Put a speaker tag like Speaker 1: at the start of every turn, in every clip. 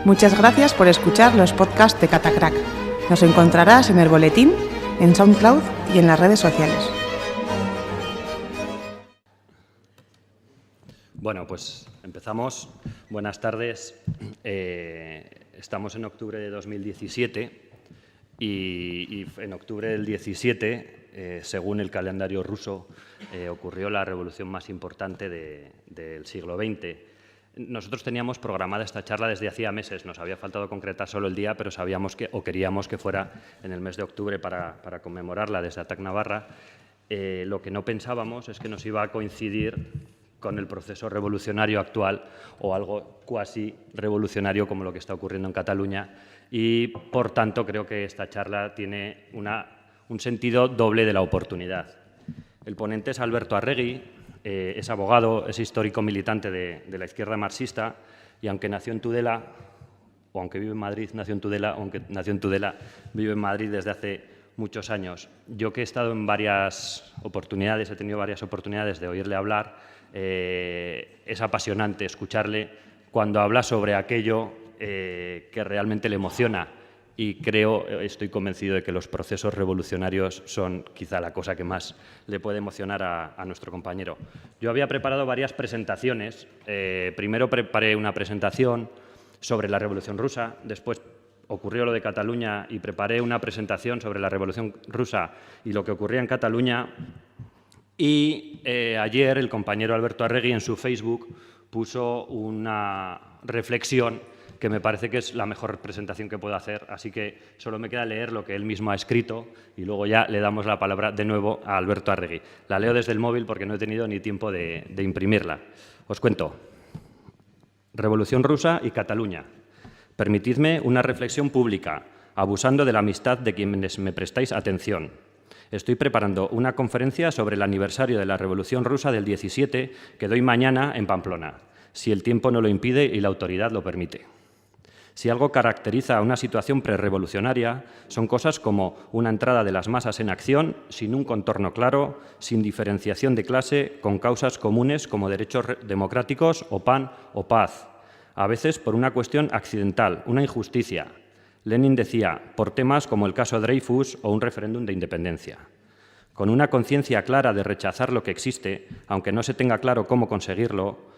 Speaker 1: Muchas gracias por escuchar los podcasts de Catacrack. Nos encontrarás en el boletín, en SoundCloud y en las redes sociales.
Speaker 2: Bueno, pues empezamos. Buenas tardes. Estamos en octubre de 2017 y en octubre del 17, según el calendario ruso, ocurrió la revolución más importante del siglo XX. Nosotros teníamos programada esta charla desde hacía meses, nos había faltado concretar solo el día, pero sabíamos o queríamos que fuera en el mes de octubre para conmemorarla desde ATAC Navarra. Lo que no pensábamos es que nos iba a coincidir con el proceso revolucionario actual o algo cuasi revolucionario como lo que está ocurriendo en Cataluña y, por tanto, creo que esta charla tiene un sentido doble de la oportunidad. El ponente es Alberto Arregui, es abogado, es histórico militante de la izquierda marxista y aunque nació en Tudela, o aunque vive en Madrid, nació en Tudela, aunque nació en Tudela, vive en Madrid desde hace muchos años. Yo que he estado en varias oportunidades, he tenido varias oportunidades de oírle hablar, es apasionante escucharle cuando habla sobre aquello que realmente le emociona y estoy convencido de que los procesos revolucionarios son quizá la cosa que más le puede emocionar a nuestro compañero. Yo había preparado varias presentaciones. Primero preparé una presentación sobre la Revolución Rusa, después ocurrió lo de Cataluña y preparé una presentación sobre la Revolución Rusa y lo que ocurría en Cataluña. Y ayer el compañero Alberto Arregui en su Facebook puso una reflexión que me parece que es la mejor presentación que puedo hacer, así que solo me queda leer lo que él mismo ha escrito y luego ya le damos la palabra de nuevo a Alberto Arregui. La leo desde el móvil porque no he tenido ni tiempo de imprimirla. Os cuento. Revolución Rusa y Cataluña. Permitidme una reflexión pública, abusando de la amistad de quienes me prestáis atención. Estoy preparando una conferencia sobre el aniversario de la Revolución Rusa del 17 que doy mañana en Pamplona, si el tiempo no lo impide y la autoridad lo permite. Si algo caracteriza a una situación prerrevolucionaria, son cosas como una entrada de las masas en acción, sin un contorno claro, sin diferenciación de clase, con causas comunes como derechos democráticos o pan o paz, a veces por una cuestión accidental, una injusticia. Lenin decía, por temas como el caso Dreyfus o un referéndum de independencia. Con una conciencia clara de rechazar lo que existe, aunque no se tenga claro cómo conseguirlo,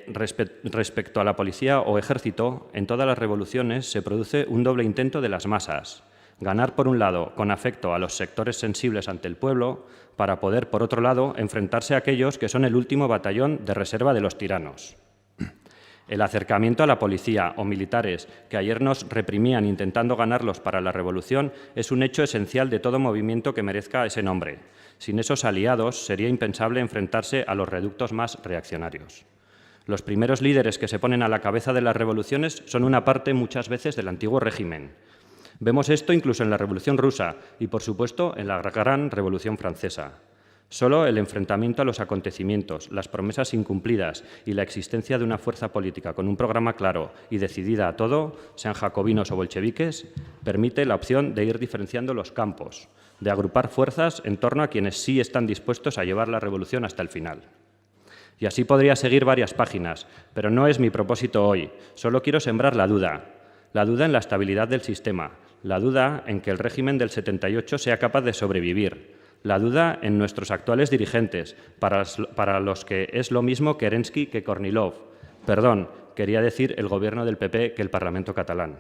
Speaker 2: respecto a la policía o ejército, en todas las revoluciones se produce un doble intento de las masas. Ganar, por un lado, con afecto a los sectores sensibles ante el pueblo, para poder, por otro lado, enfrentarse a aquellos que son el último batallón de reserva de los tiranos. El acercamiento a la policía o militares que ayer nos reprimían intentando ganarlos para la revolución es un hecho esencial de todo movimiento que merezca ese nombre. Sin esos aliados sería impensable enfrentarse a los reductos más reaccionarios. Los primeros líderes que se ponen a la cabeza de las revoluciones son una parte muchas veces del antiguo régimen. Vemos esto incluso en la Revolución Rusa y, por supuesto, en la Gran Revolución Francesa. Solo el enfrentamiento a los acontecimientos, las promesas incumplidas y la existencia de una fuerza política con un programa claro y decidida a todo, sean jacobinos o bolcheviques, permite la opción de ir diferenciando los campos, de agrupar fuerzas en torno a quienes sí están dispuestos a llevar la revolución hasta el final. Y así podría seguir varias páginas, pero no es mi propósito hoy. Solo quiero sembrar la duda en la estabilidad del sistema, la duda en que el régimen del 78 sea capaz de sobrevivir, la duda en nuestros actuales dirigentes, para los que es lo mismo Kerensky que Kornilov. Perdón, quería decir el gobierno del PP que el Parlamento catalán.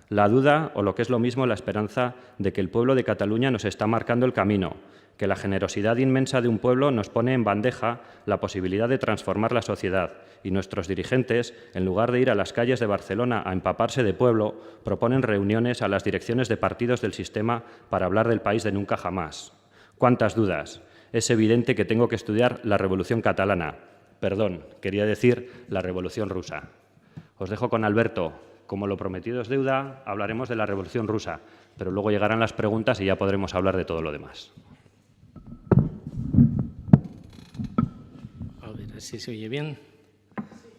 Speaker 2: La duda, o lo que es lo mismo, la esperanza de que el pueblo de Cataluña nos está marcando el camino, que la generosidad inmensa de un pueblo nos pone en bandeja la posibilidad de transformar la sociedad y nuestros dirigentes, en lugar de ir a las calles de Barcelona a empaparse de pueblo, proponen reuniones a las direcciones de partidos del sistema para hablar del país de nunca jamás. ¿Cuántas dudas? Es evidente que tengo que estudiar la Revolución Catalana. Perdón, quería decir la Revolución Rusa. Os dejo con Alberto. Como lo prometido es deuda, hablaremos de la Revolución Rusa, pero luego llegarán las preguntas y ya podremos hablar de todo lo demás.
Speaker 3: A ver si se oye bien.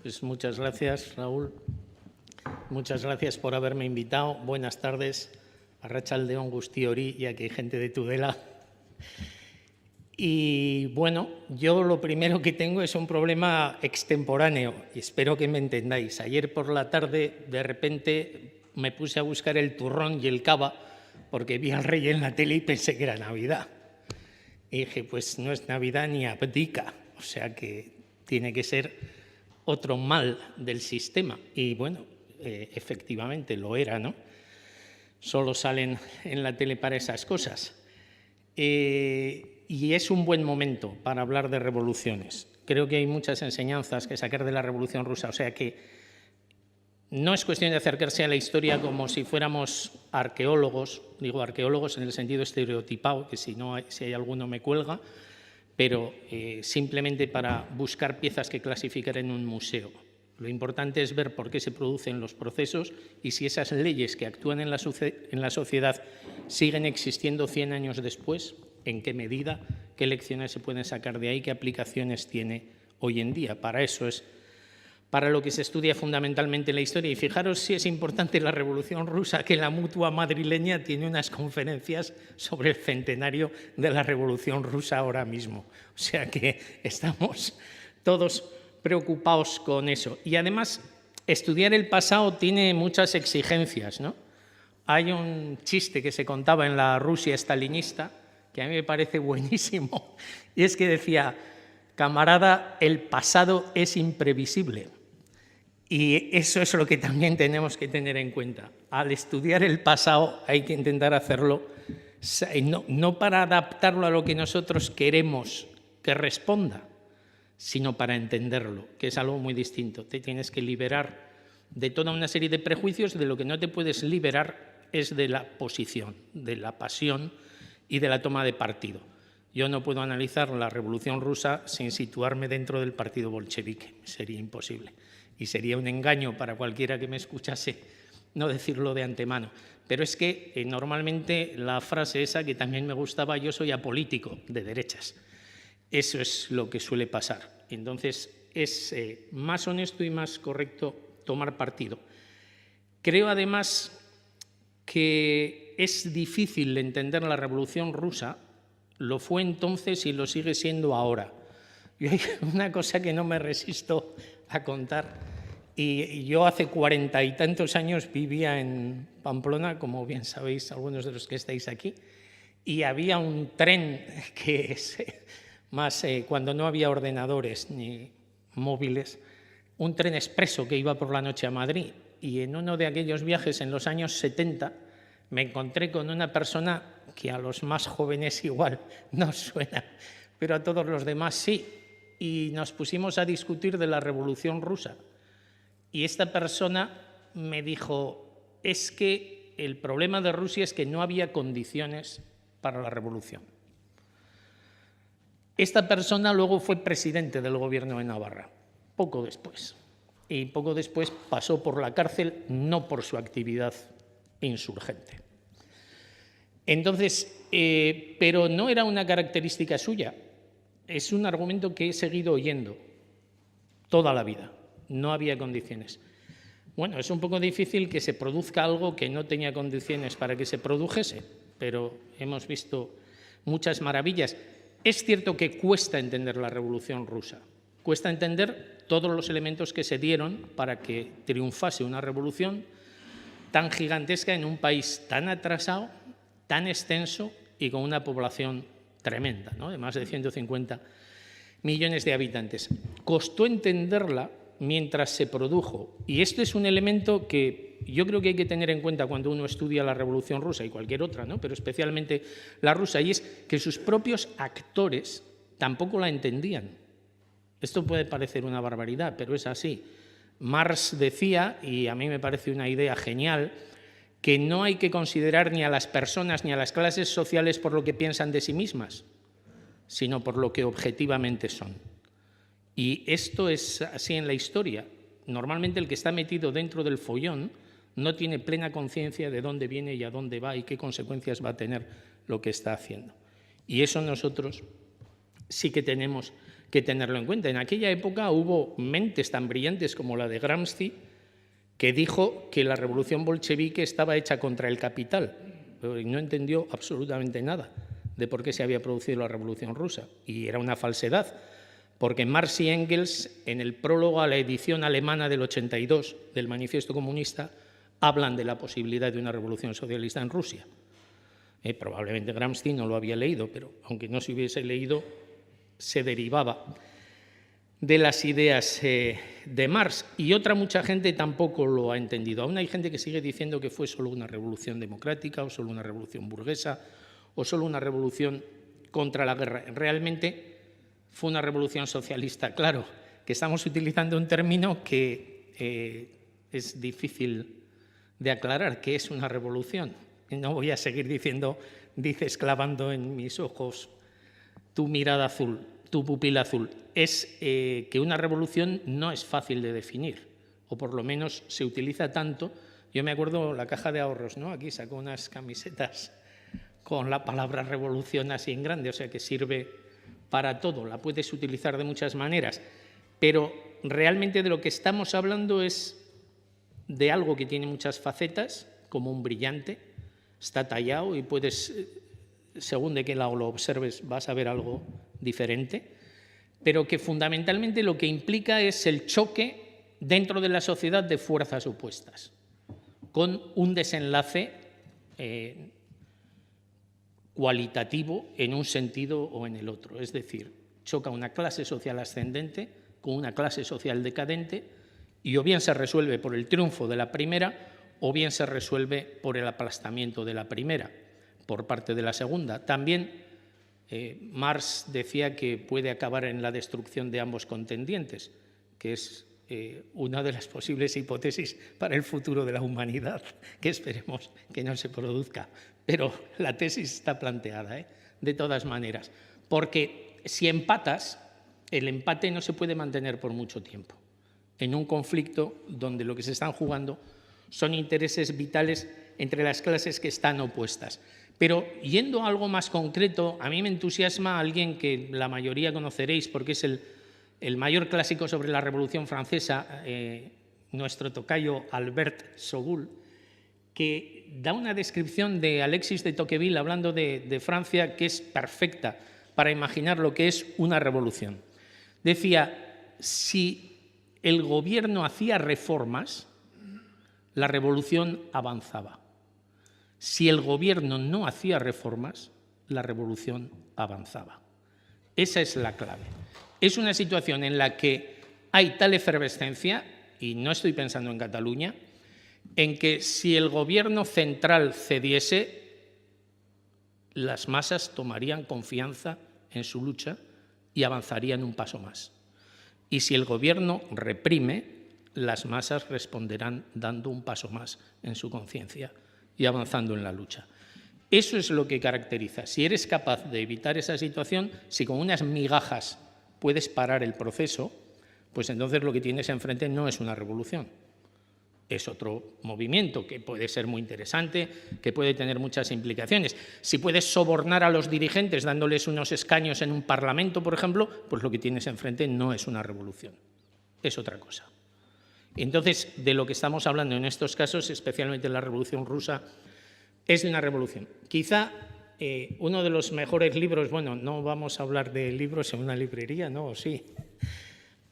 Speaker 3: Pues muchas gracias, Raúl. Muchas gracias por haberme invitado. Buenas tardes. Arratsalde on guzti hori, ya que hay gente de Tudela. Y bueno, yo lo primero que tengo es un problema extemporáneo y espero que me entendáis. Ayer por la tarde, de repente, me puse a buscar el turrón y el cava porque vi al rey en la tele y pensé que era Navidad. Y dije, pues no es Navidad ni abdica, o sea que tiene que ser otro mal del sistema. Y bueno, efectivamente lo era, ¿no? Solo salen en la tele para esas cosas. Y es un buen momento para hablar de revoluciones. Creo que hay muchas enseñanzas que sacar de la Revolución Rusa, o sea que no es cuestión de acercarse a la historia como si fuéramos arqueólogos, digo arqueólogos en el sentido estereotipado, que si hay alguno me cuelga, pero simplemente para buscar piezas que clasificar en un museo. Lo importante es ver por qué se producen los procesos y si esas leyes que actúan en la sociedad siguen existiendo 100 años después, en qué medida, qué lecciones se pueden sacar de ahí, qué aplicaciones tiene hoy en día. Para eso es para lo que se estudia fundamentalmente la historia. Y fijaros si es importante la Revolución Rusa, que la Mutua madrileña tiene unas conferencias sobre el centenario de la Revolución Rusa ahora mismo. O sea que estamos todos preocupados con eso. Y además, estudiar el pasado tiene muchas exigencias, ¿no? Hay un chiste que se contaba en la Rusia estalinista, que a mí me parece buenísimo, y es que decía, camarada, el pasado es imprevisible. Y eso es lo que también tenemos que tener en cuenta. Al estudiar el pasado hay que intentar hacerlo, no para adaptarlo a lo que nosotros queremos que responda, sino para entenderlo, que es algo muy distinto. Te tienes que liberar de toda una serie de prejuicios, de lo que no te puedes liberar es de la posición, de la pasión y de la toma de partido. Yo no puedo analizar la Revolución Rusa sin situarme dentro del partido bolchevique, sería imposible. Y sería un engaño para cualquiera que me escuchase no decirlo de antemano. Pero es que normalmente la frase esa, que también me gustaba, yo soy apolítico, de derechas. Eso es lo que suele pasar. Entonces, es más honesto y más correcto tomar partido. Creo, además, que es difícil entender la Revolución Rusa, lo fue entonces y lo sigue siendo ahora. Y hay una cosa que no me resisto a contar. Y yo hace 40 y tantos años vivía en Pamplona, como bien sabéis algunos de los que estáis aquí, y había un tren que es más cuando no había ordenadores ni móviles, un tren expreso que iba por la noche a Madrid. Y en uno de aquellos viajes en los años 70 me encontré con una persona que a los más jóvenes igual no suena, pero a todos los demás sí. Y nos pusimos a discutir de la Revolución Rusa. Y esta persona me dijo, es que el problema de Rusia es que no había condiciones para la revolución. Esta persona luego fue presidente del gobierno de Navarra, poco después. Y poco después pasó por la cárcel, no por su actividad insurgente. Entonces, pero no era una característica suya. Es un argumento que he seguido oyendo toda la vida. No había condiciones. Bueno, es un poco difícil que se produzca algo que no tenía condiciones para que se produjese, pero hemos visto muchas maravillas. Es cierto que cuesta entender la Revolución Rusa, cuesta entender todos los elementos que se dieron para que triunfase una revolución tan gigantesca en un país tan atrasado, tan extenso y con una población tremenda, ¿no? De más de 150 millones de habitantes. Costó entenderla mientras se produjo. Y esto es un elemento que yo creo que hay que tener en cuenta cuando uno estudia la Revolución Rusa y cualquier otra, ¿no? Pero especialmente la rusa, y es que sus propios actores tampoco la entendían. Esto puede parecer una barbaridad, pero es así. Marx decía, y a mí me parece una idea genial, que no hay que considerar ni a las personas ni a las clases sociales por lo que piensan de sí mismas, sino por lo que objetivamente son. Y esto es así en la historia. Normalmente el que está metido dentro del follón no tiene plena conciencia de dónde viene y a dónde va y qué consecuencias va a tener lo que está haciendo. Y eso nosotros sí que tenemos que tenerlo en cuenta. En aquella época hubo mentes tan brillantes como la de Gramsci, que dijo que la revolución bolchevique estaba hecha contra el capital, pero no entendió absolutamente nada de por qué se había producido la Revolución Rusa. Y era una falsedad, porque Marx y Engels, en el prólogo a la edición alemana del 82 del Manifiesto Comunista, hablan de la posibilidad de una revolución socialista en Rusia. Probablemente Gramsci no lo había leído, pero aunque no se hubiese leído, se derivaba de las ideas de Marx. Y mucha gente tampoco lo ha entendido. Aún hay gente que sigue diciendo que fue solo una revolución democrática o solo una revolución burguesa o solo una revolución contra la guerra. Realmente fue una revolución socialista. Claro, que estamos utilizando un término que es difícil de aclarar, que es una revolución. No voy a seguir diciendo, dices clavando en mis ojos tu mirada azul, tu pupila azul. Es que una revolución no es fácil de definir, o por lo menos se utiliza tanto. Yo me acuerdo la Caja de Ahorros, ¿no? Aquí sacó unas camisetas con la palabra revolución así en grande, o sea que sirve para todo, la puedes utilizar de muchas maneras, pero realmente de lo que estamos hablando es de algo que tiene muchas facetas, como un brillante, está tallado y puedes, según de qué lado lo observes, vas a ver algo diferente, pero que fundamentalmente lo que implica es el choque dentro de la sociedad de fuerzas opuestas, con un desenlace cualitativo en un sentido o en el otro. Es decir, choca una clase social ascendente con una clase social decadente y o bien se resuelve por el triunfo de la primera o bien se resuelve por el aplastamiento de la primera por parte de la segunda. También Marx decía que puede acabar en la destrucción de ambos contendientes, que es una de las posibles hipótesis para el futuro de la humanidad, que esperemos que no se produzca. Pero la tesis está planteada, de todas maneras, porque si empatas, el empate no se puede mantener por mucho tiempo. En un conflicto donde lo que se están jugando son intereses vitales entre las clases que están opuestas. Pero yendo a algo más concreto, a mí me entusiasma alguien que la mayoría conoceréis porque es el mayor clásico sobre la Revolución Francesa, nuestro tocayo Albert Sogoul, que da una descripción de Alexis de Tocqueville hablando de Francia que es perfecta para imaginar lo que es una revolución. Decía, si el gobierno hacía reformas, la revolución avanzaba. Si el gobierno no hacía reformas, la revolución avanzaba. Esa es la clave. Es una situación en la que hay tal efervescencia, y no estoy pensando en Cataluña, en que si el gobierno central cediese, las masas tomarían confianza en su lucha y avanzarían un paso más. Y si el gobierno reprime, las masas responderán dando un paso más en su conciencia y avanzando en la lucha. Eso es lo que caracteriza. Si eres capaz de evitar esa situación, si con unas migajas puedes parar el proceso, pues entonces lo que tienes enfrente no es una revolución. Es otro movimiento que puede ser muy interesante, que puede tener muchas implicaciones. Si puedes sobornar a los dirigentes dándoles unos escaños en un parlamento, por ejemplo, pues lo que tienes enfrente no es una revolución, es otra cosa. Entonces, de lo que estamos hablando en estos casos, especialmente en la Revolución Rusa, es de una revolución. Quizá uno de los mejores libros, bueno, no vamos a hablar de libros en una librería, ¿no? Sí.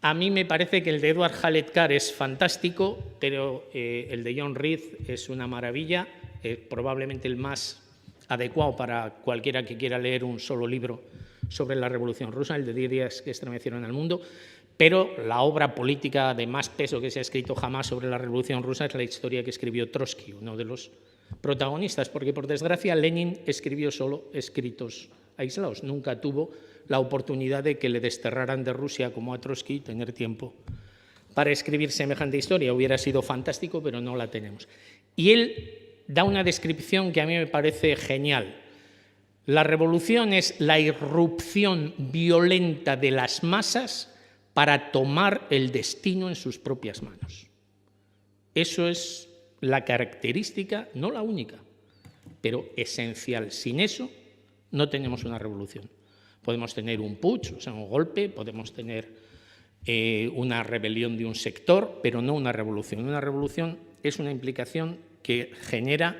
Speaker 3: A mí me parece que el de Edward Hallett Carr es fantástico, pero el de John Reed es una maravilla, probablemente el más adecuado para cualquiera que quiera leer un solo libro sobre la Revolución Rusa, el de 10 días que estremecieron al mundo. Pero la obra política de más peso que se ha escrito jamás sobre la Revolución Rusa es la historia que escribió Trotsky, uno de los protagonistas, porque por desgracia Lenin escribió solo escritos aislados, nunca tuvo la oportunidad de que le desterraran de Rusia como a Trotsky, tener tiempo para escribir semejante historia. Hubiera sido fantástico, pero no la tenemos. Y él da una descripción que a mí me parece genial. La revolución es la irrupción violenta de las masas para tomar el destino en sus propias manos. Eso es la característica, no la única, pero esencial. Sin eso no tenemos una revolución. Podemos tener un putsch, o sea, un golpe, podemos tener una rebelión de un sector, pero no una revolución. Una revolución es una implicación que genera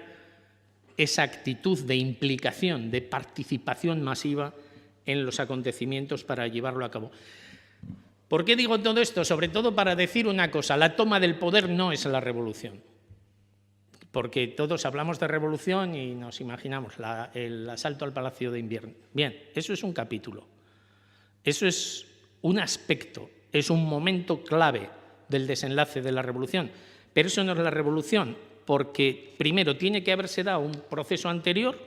Speaker 3: esa actitud de implicación, de participación masiva en los acontecimientos para llevarlo a cabo. ¿Por qué digo todo esto? Sobre todo para decir una cosa: la toma del poder no es la revolución. Porque todos hablamos de revolución y nos imaginamos el asalto al Palacio de Invierno. Bien, eso es un capítulo. Eso es un aspecto, es un momento clave del desenlace de la revolución. Pero eso no es la revolución, porque primero tiene que haberse dado un proceso anterior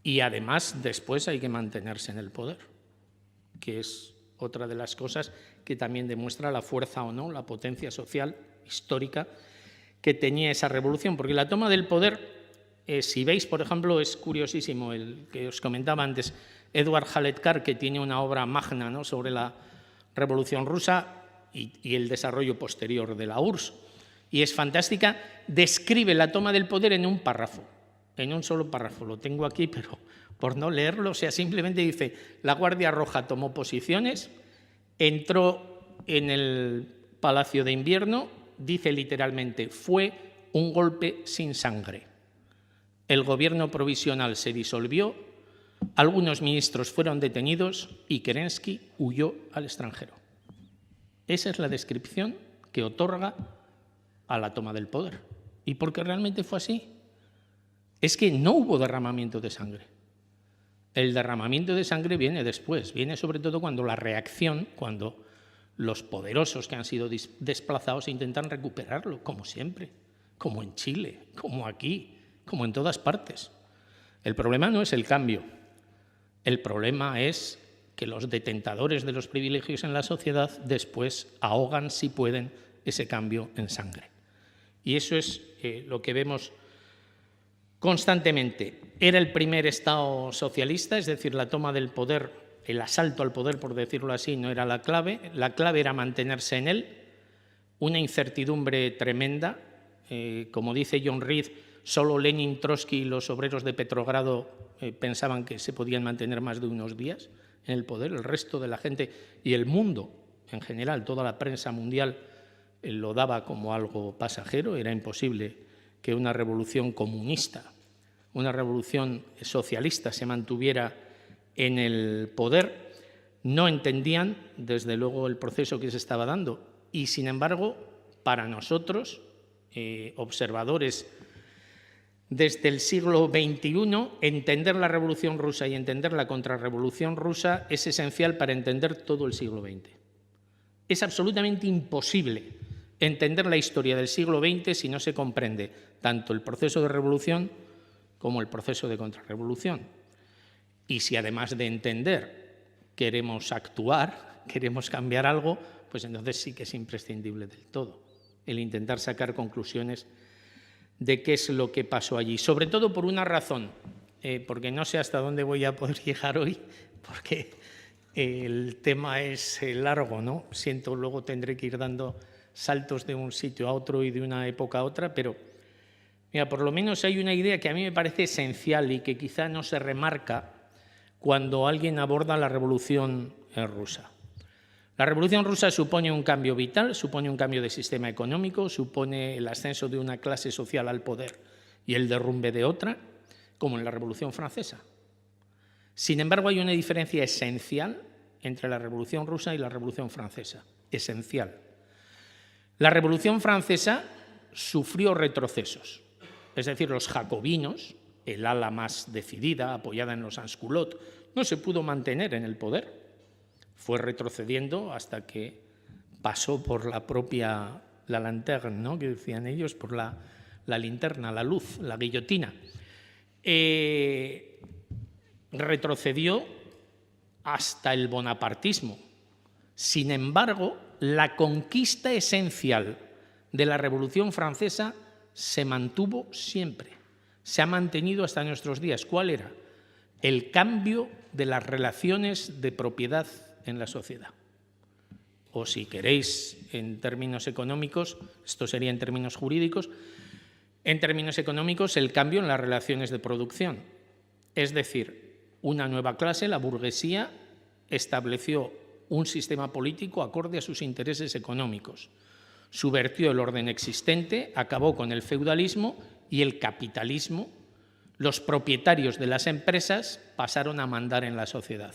Speaker 3: y además después hay que mantenerse en el poder, que es otra de las cosas que también demuestra la fuerza o no, la potencia social, histórica, que tenía esa revolución. Porque la toma del poder, si veis, por ejemplo, es curiosísimo el que os comentaba antes, Eduard Haletkar, que tiene una obra magna, ¿no?, sobre la Revolución Rusa y el desarrollo posterior de la URSS, y es fantástica, describe la toma del poder en un párrafo, en un solo párrafo. Lo tengo aquí, pero por no leerlo, o sea, simplemente dice: la Guardia Roja tomó posiciones, entró en el Palacio de Invierno, dice literalmente: fue un golpe sin sangre. El gobierno provisional se disolvió, algunos ministros fueron detenidos y Kerensky huyó al extranjero. Esa es la descripción que otorga a la toma del poder. ¿Y por qué realmente fue así? Es que no hubo derramamiento de sangre. El derramamiento de sangre viene después, viene sobre todo cuando la reacción, cuando los poderosos que han sido desplazados intentan recuperarlo, como siempre, como en Chile, como aquí, como en todas partes. El problema no es el cambio, el problema es que los detentadores de los privilegios en la sociedad después ahogan, si pueden, ese cambio en sangre. Y eso es lo que vemos constantemente. Era el primer Estado socialista, es decir, la toma del poder, el asalto al poder, por decirlo así, no era la clave era mantenerse en él, una incertidumbre tremenda. Como dice John Reed, solo Lenin, Trotsky y los obreros de Petrogrado pensaban que se podían mantener más de unos días en el poder. El resto de la gente y el mundo en general, toda la prensa mundial, lo daba como algo pasajero. Era imposible que una revolución comunista, una revolución socialista se mantuviera en el poder. No entendían, desde luego, el proceso que se estaba dando. Y, sin embargo, para nosotros, observadores desde el siglo XXI, entender la Revolución Rusa y entender la contrarrevolución rusa es esencial para entender todo el siglo XX. Es absolutamente imposible entender la historia del siglo XX si no se comprende tanto el proceso de revolución como el proceso de contrarrevolución. Y si además de entender queremos actuar, queremos cambiar algo, pues entonces sí que es imprescindible del todo el intentar sacar conclusiones de qué es lo que pasó allí. Sobre todo por una razón, porque no sé hasta dónde voy a poder llegar hoy, porque el tema es largo, ¿no? Siento, luego tendré que ir dando saltos de un sitio a otro y de una época a otra, pero mira, por lo menos hay una idea que a mí me parece esencial y que quizá no se remarca cuando alguien aborda la Revolución Rusa. La Revolución Rusa supone un cambio vital, supone un cambio de sistema económico, supone el ascenso de una clase social al poder y el derrumbe de otra, como en la Revolución Francesa. Sin embargo, hay una diferencia esencial entre la Revolución Rusa y la Revolución Francesa, esencial. La Revolución Francesa sufrió retrocesos, es decir, los jacobinos, el ala más decidida, apoyada en los sansculottes, no se pudo mantener en el poder. Fue retrocediendo hasta que pasó por la propia la lanterne, ¿no?, que decían ellos, por la linterna, la luz, la guillotina. Retrocedió hasta el bonapartismo. Sin embargo, la conquista esencial de la Revolución Francesa se mantuvo siempre, se ha mantenido hasta nuestros días. ¿Cuál era? El cambio de las relaciones de propiedad en la sociedad. O si queréis, en términos económicos, esto sería en términos jurídicos, en términos económicos, el cambio en las relaciones de producción. Es decir, una nueva clase, la burguesía, estableció un sistema político acorde a sus intereses económicos. Subvertió el orden existente, acabó con el feudalismo y el capitalismo, los propietarios de las empresas pasaron a mandar en la sociedad.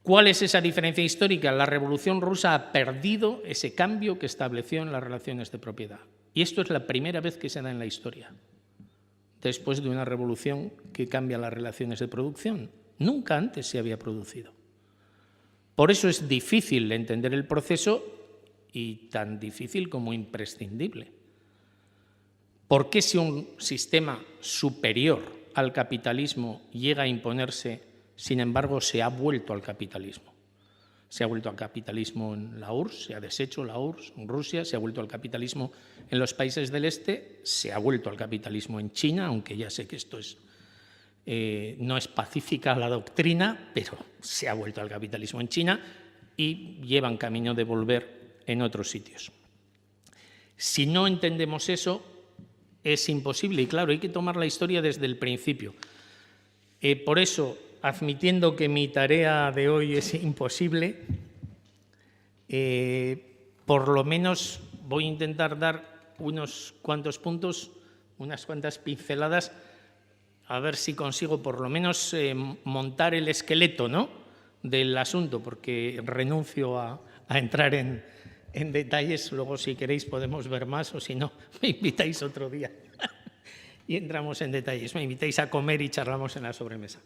Speaker 3: ¿Cuál es esa diferencia histórica? La Revolución Rusa ha perdido ese cambio que estableció en las relaciones de propiedad. Y esto es la primera vez que se da en la historia, después de una revolución que cambia las relaciones de producción. Nunca antes se había producido. Por eso es difícil entender el proceso y tan difícil como imprescindible. ¿Por qué si un sistema superior al capitalismo llega a imponerse, sin embargo, se ha vuelto al capitalismo? Se ha vuelto al capitalismo en la URSS, se ha deshecho la URSS en Rusia, se ha vuelto al capitalismo en los países del este, se ha vuelto al capitalismo en China, aunque ya sé que esto es, no es pacífica la doctrina, pero se ha vuelto al capitalismo en China y llevan camino de volver en otros sitios. Si no entendemos eso, es imposible. Y claro, hay que tomar la historia desde el principio. Por eso, admitiendo que mi tarea de hoy es imposible, por lo menos voy a intentar dar unos cuantos puntos, unas cuantas pinceladas, a ver si consigo por lo menos montar el esqueleto, ¿no?, del asunto, porque renuncio a entrar en detalles. Luego, si queréis, podemos ver más, o si no, me invitáis otro día y entramos en detalles. Me invitáis a comer y charlamos en la sobremesa.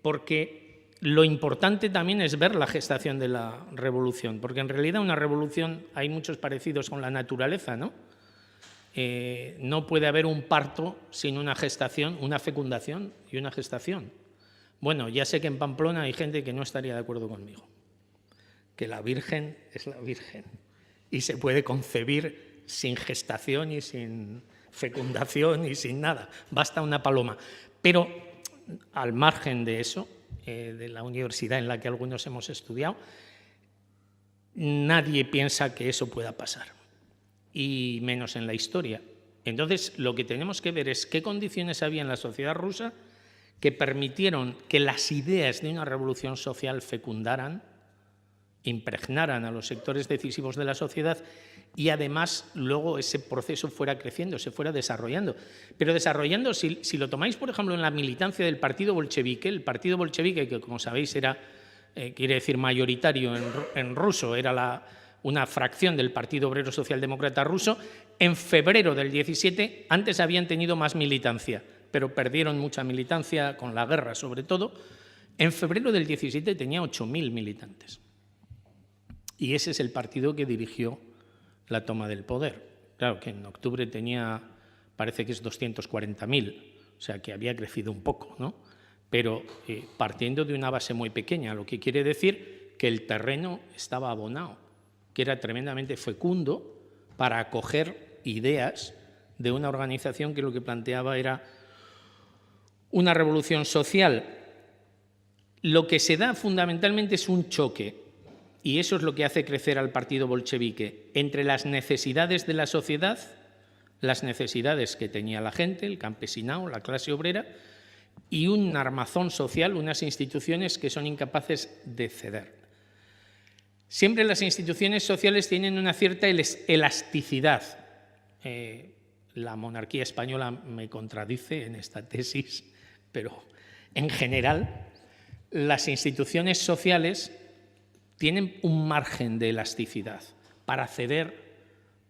Speaker 3: Porque lo importante también es ver la gestación de la revolución, porque en realidad una revolución, hay muchos parecidos con la naturaleza, ¿no? No puede haber un parto sin una gestación, una fecundación y una gestación. Bueno, ya sé que en Pamplona hay gente que no estaría de acuerdo conmigo, que la Virgen es la Virgen y se puede concebir sin gestación y sin fecundación y sin nada, basta una paloma. Pero al margen de eso, de la universidad en la que algunos hemos estudiado, nadie piensa que eso pueda pasar, y menos en la historia. Entonces, lo que tenemos que ver es qué condiciones había en la sociedad rusa que permitieron que las ideas de una revolución social fecundaran, impregnaran a los sectores decisivos de la sociedad y además luego ese proceso fuera creciendo, se fuera desarrollando. Pero desarrollando, si lo tomáis, por ejemplo, en la militancia del partido bolchevique, el partido bolchevique, que como sabéis era, quiere decir mayoritario en ruso, era una fracción del Partido Obrero Socialdemócrata ruso, en febrero del 17, antes habían tenido más militancia, pero perdieron mucha militancia con la guerra sobre todo. En febrero del 17 tenía 8.000 militantes. Y ese es el partido que dirigió la toma del poder. Claro que en octubre tenía, parece que es 240.000, o sea que había crecido un poco, ¿no? Pero partiendo de una base muy pequeña, lo que quiere decir que el terreno estaba abonado, que era tremendamente fecundo para acoger ideas de una organización que lo que planteaba era una revolución social. Lo que se da fundamentalmente es un choque, y eso es lo que hace crecer al partido bolchevique, entre las necesidades de la sociedad, las necesidades que tenía la gente, el campesinado, la clase obrera, y un armazón social, unas instituciones que son incapaces de ceder. Siempre las instituciones sociales tienen una cierta elasticidad. La monarquía española me contradice en esta tesis, pero en general las instituciones sociales tienen un margen de elasticidad para ceder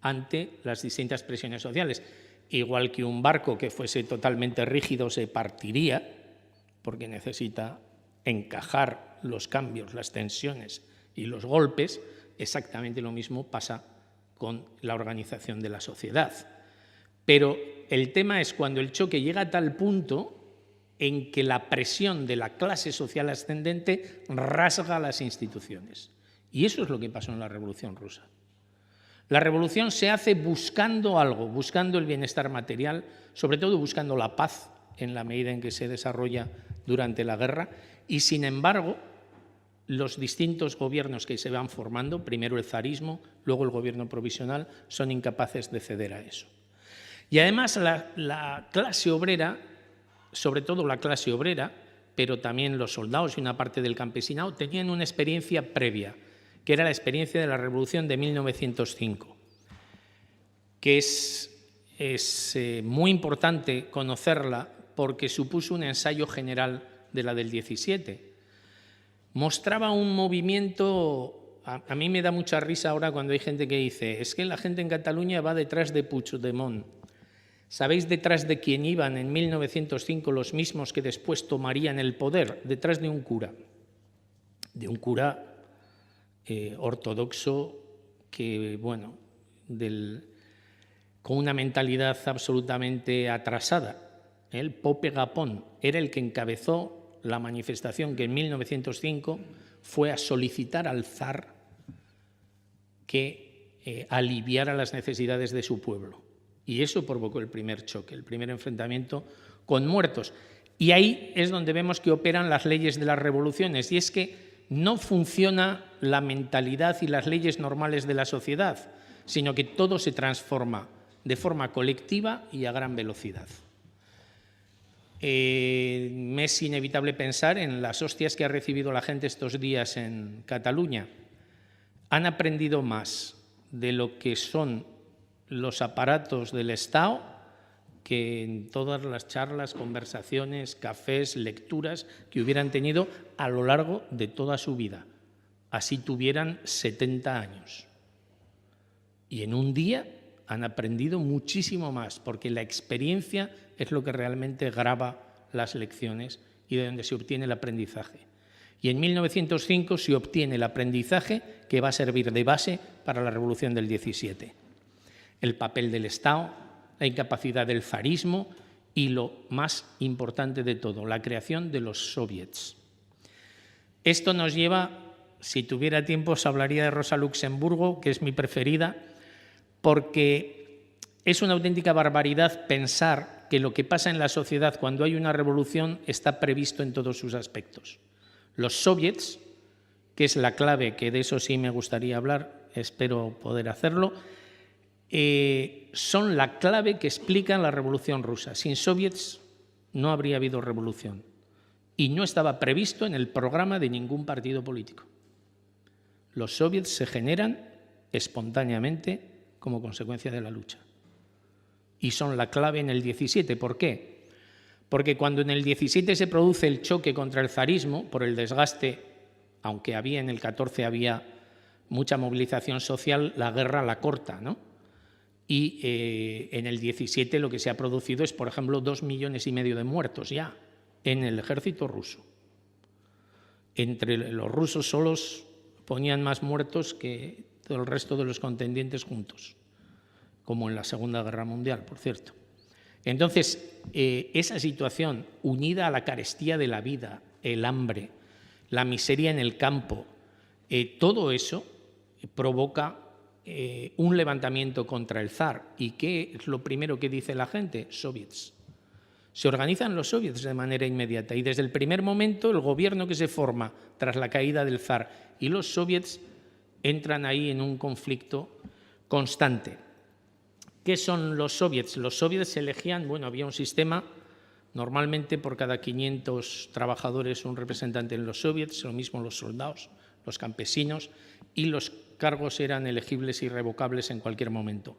Speaker 3: ante las distintas presiones sociales. Igual que un barco que fuese totalmente rígido se partiría, porque necesita encajar los cambios, las tensiones y los golpes, exactamente lo mismo pasa con la organización de la sociedad. Pero el tema es cuando el choque llega a tal punto en que la presión de la clase social ascendente rasga las instituciones. Y eso es lo que pasó en la Revolución Rusa. La revolución se hace buscando algo, buscando el bienestar material, sobre todo buscando la paz en la medida en que se desarrolla durante la guerra, y sin embargo los distintos gobiernos que se van formando, primero el zarismo, luego el gobierno provisional, son incapaces de ceder a eso. Y además la clase obrera, sobre todo la clase obrera, pero también los soldados y una parte del campesinado, tenían una experiencia previa, que era la experiencia de la Revolución de 1905. que es muy importante conocerla porque supuso un ensayo general de la del 17. Mostraba un movimiento, a mí me da mucha risa ahora cuando hay gente que dice, es que la gente en Cataluña va detrás de Puigdemont. ¿Sabéis detrás de quién iban en 1905 los mismos que después tomarían el poder? Detrás de un cura ortodoxo que, bueno, con una mentalidad absolutamente atrasada. El Pope Gapón era el que encabezó la manifestación que en 1905 fue a solicitar al zar que aliviara las necesidades de su pueblo. Y eso provocó el primer choque, el primer enfrentamiento con muertos. Y ahí es donde vemos que operan las leyes de las revoluciones. Y es que no funciona la mentalidad y las leyes normales de la sociedad, sino que todo se transforma de forma colectiva y a gran velocidad. Me es inevitable pensar en las hostias que ha recibido la gente estos días en Cataluña. Han aprendido más de lo que son los aparatos del Estado que en todas las charlas, conversaciones, cafés, lecturas que hubieran tenido a lo largo de toda su vida. Así tuvieran 70 años. Y en un día han aprendido muchísimo más, porque la experiencia es lo que realmente graba las lecciones y de donde se obtiene el aprendizaje. Y en 1905 se obtiene el aprendizaje que va a servir de base para la Revolución del 17. El papel del Estado, la incapacidad del zarismo y lo más importante de todo, la creación de los soviets. Esto nos lleva, si tuviera tiempo os hablaría de Rosa Luxemburgo, que es mi preferida, porque es una auténtica barbaridad pensar que lo que pasa en la sociedad cuando hay una revolución está previsto en todos sus aspectos. Los soviets, que es la clave, que de eso sí me gustaría hablar, espero poder hacerlo, son la clave que explica la Revolución Rusa. Sin soviets no habría habido revolución y no estaba previsto en el programa de ningún partido político. Los soviets se generan espontáneamente como consecuencia de la lucha y son la clave en el 17. ¿Por qué? Porque cuando en el 17 se produce el choque contra el zarismo por el desgaste, aunque en el 14 había mucha movilización social, la guerra la corta, ¿no? Y en el 17 lo que se ha producido es, por ejemplo, 2,5 millones de muertos ya en el ejército ruso. Entre los rusos solos ponían más muertos que todo el resto de los contendientes juntos, como en la Segunda Guerra Mundial, por cierto. Entonces, esa situación, unida a la carestía de la vida, el hambre, la miseria en el campo, todo eso provoca un levantamiento contra el zar. ¿Y qué es lo primero que dice la gente? Soviets. Se organizan los soviets de manera inmediata y desde el primer momento el gobierno que se forma tras la caída del zar y los soviets entran ahí en un conflicto constante. ¿Qué son los soviets? Los soviets se elegían, bueno, había un sistema, normalmente por cada 500 trabajadores un representante en los soviets, lo mismo los soldados, los campesinos, y los cargos eran elegibles y revocables en cualquier momento.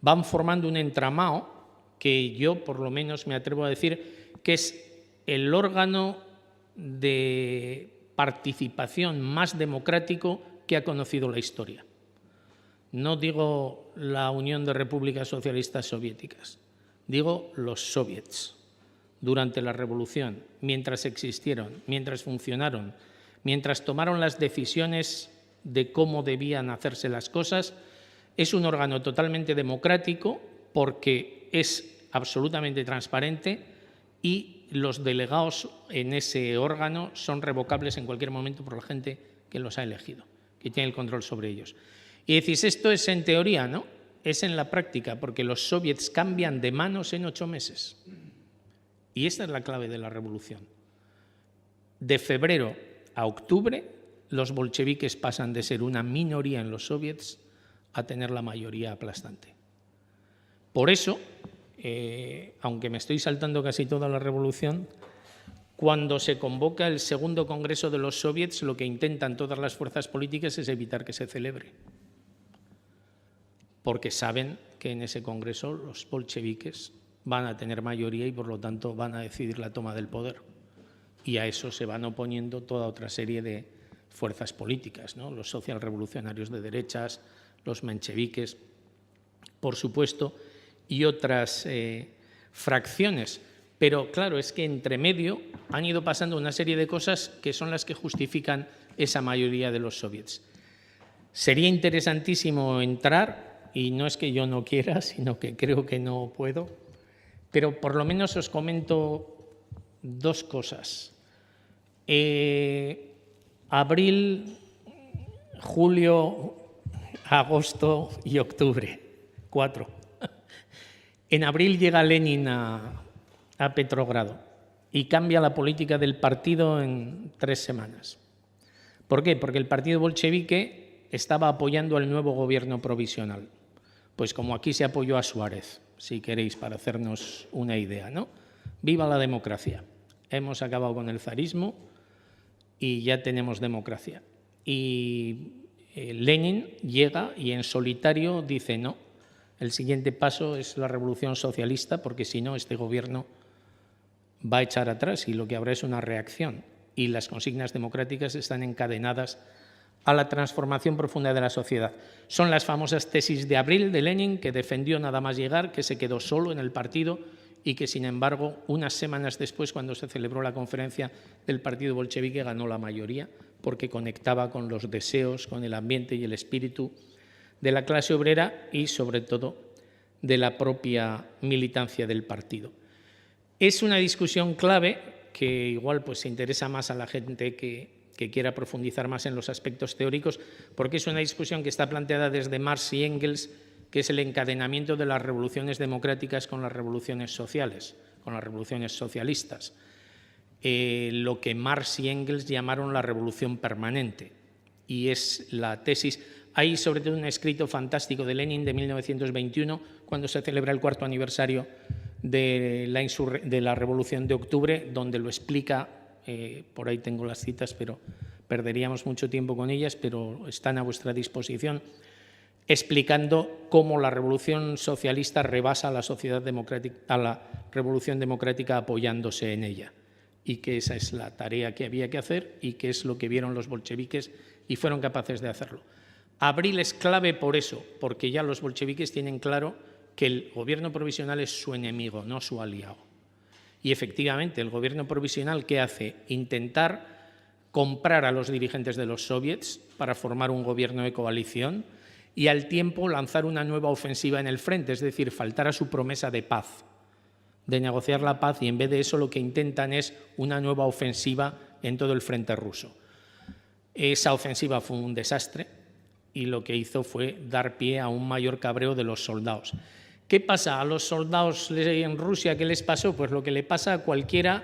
Speaker 3: Van formando un entramado que yo, por lo menos, me atrevo a decir que es el órgano de participación más democrático que ha conocido la historia. No digo la Unión de Repúblicas Socialistas Soviéticas, digo los soviets. Durante la revolución, mientras existieron, mientras funcionaron, mientras tomaron las decisiones de cómo debían hacerse las cosas, es un órgano totalmente democrático porque es absolutamente transparente y los delegados en ese órgano son revocables en cualquier momento por la gente que los ha elegido, que tiene el control sobre ellos. Y decís, esto es en teoría, ¿no? Es en la práctica, porque los soviets cambian de manos en 8 meses. Y esta es la clave de la revolución. De febrero a octubre, los bolcheviques pasan de ser una minoría en los soviets a tener la mayoría aplastante. Por eso, aunque me estoy saltando casi toda la revolución, cuando se convoca el segundo congreso de los soviets, lo que intentan todas las fuerzas políticas es evitar que se celebre, porque saben que en ese Congreso los bolcheviques van a tener mayoría y por lo tanto van a decidir la toma del poder. Y a eso se van oponiendo toda otra serie de fuerzas políticas, ¿no? Los socialrevolucionarios de derechas, los mencheviques, por supuesto, y otras fracciones. Pero claro, es que entre medio han ido pasando una serie de cosas que son las que justifican esa mayoría de los soviets. Sería interesantísimo entrar, y no es que yo no quiera, sino que creo que no puedo, pero por lo menos os comento dos cosas. Abril, julio, agosto y octubre, 4. En abril llega Lenin a Petrogrado y cambia la política del partido en 3 semanas. ¿Por qué? Porque el partido bolchevique estaba apoyando al nuevo gobierno provisional. Pues como aquí se apoyó a Suárez, si queréis, para hacernos una idea, ¿no? ¡Viva la democracia! Hemos acabado con el zarismo y ya tenemos democracia. Y Lenin llega y en solitario dice no, el siguiente paso es la revolución socialista, porque si no este gobierno va a echar atrás y lo que habrá es una reacción. Y las consignas democráticas están encadenadas a la transformación profunda de la sociedad. Son las famosas tesis de abril de Lenin, que defendió nada más llegar, que se quedó solo en el partido y que, sin embargo, unas semanas después, cuando se celebró la conferencia del partido bolchevique, ganó la mayoría, porque conectaba con los deseos, con el ambiente y el espíritu de la clase obrera y, sobre todo, de la propia militancia del partido. Es una discusión clave que igual pues, interesa más a la gente que quiera profundizar más en los aspectos teóricos, porque es una discusión que está planteada desde Marx y Engels, que es el encadenamiento de las revoluciones democráticas con las revoluciones sociales, con las revoluciones socialistas. Lo que Marx y Engels llamaron la revolución permanente. Y es la tesis. Hay sobre todo un escrito fantástico de Lenin de 1921, cuando se celebra el 4º aniversario de la Revolución de Octubre, donde lo explica, por ahí tengo las citas, pero perderíamos mucho tiempo con ellas, pero están a vuestra disposición, explicando cómo la revolución socialista rebasa a la sociedad democrática, a la revolución democrática apoyándose en ella, y que esa es la tarea que había que hacer y que es lo que vieron los bolcheviques y fueron capaces de hacerlo. Abril es clave por eso, porque ya los bolcheviques tienen claro que el gobierno provisional es su enemigo, no su aliado. Y efectivamente, el gobierno provisional, ¿qué hace? Intentar comprar a los dirigentes de los soviets para formar un gobierno de coalición y al tiempo lanzar una nueva ofensiva en el frente, es decir, faltar a su promesa de paz, de negociar la paz, y en vez de eso lo que intentan es una nueva ofensiva en todo el frente ruso. Esa ofensiva fue un desastre y lo que hizo fue dar pie a un mayor cabreo de los soldados. ¿Qué pasa a los soldados en Rusia? ¿Qué les pasó? Pues lo que le pasa a cualquiera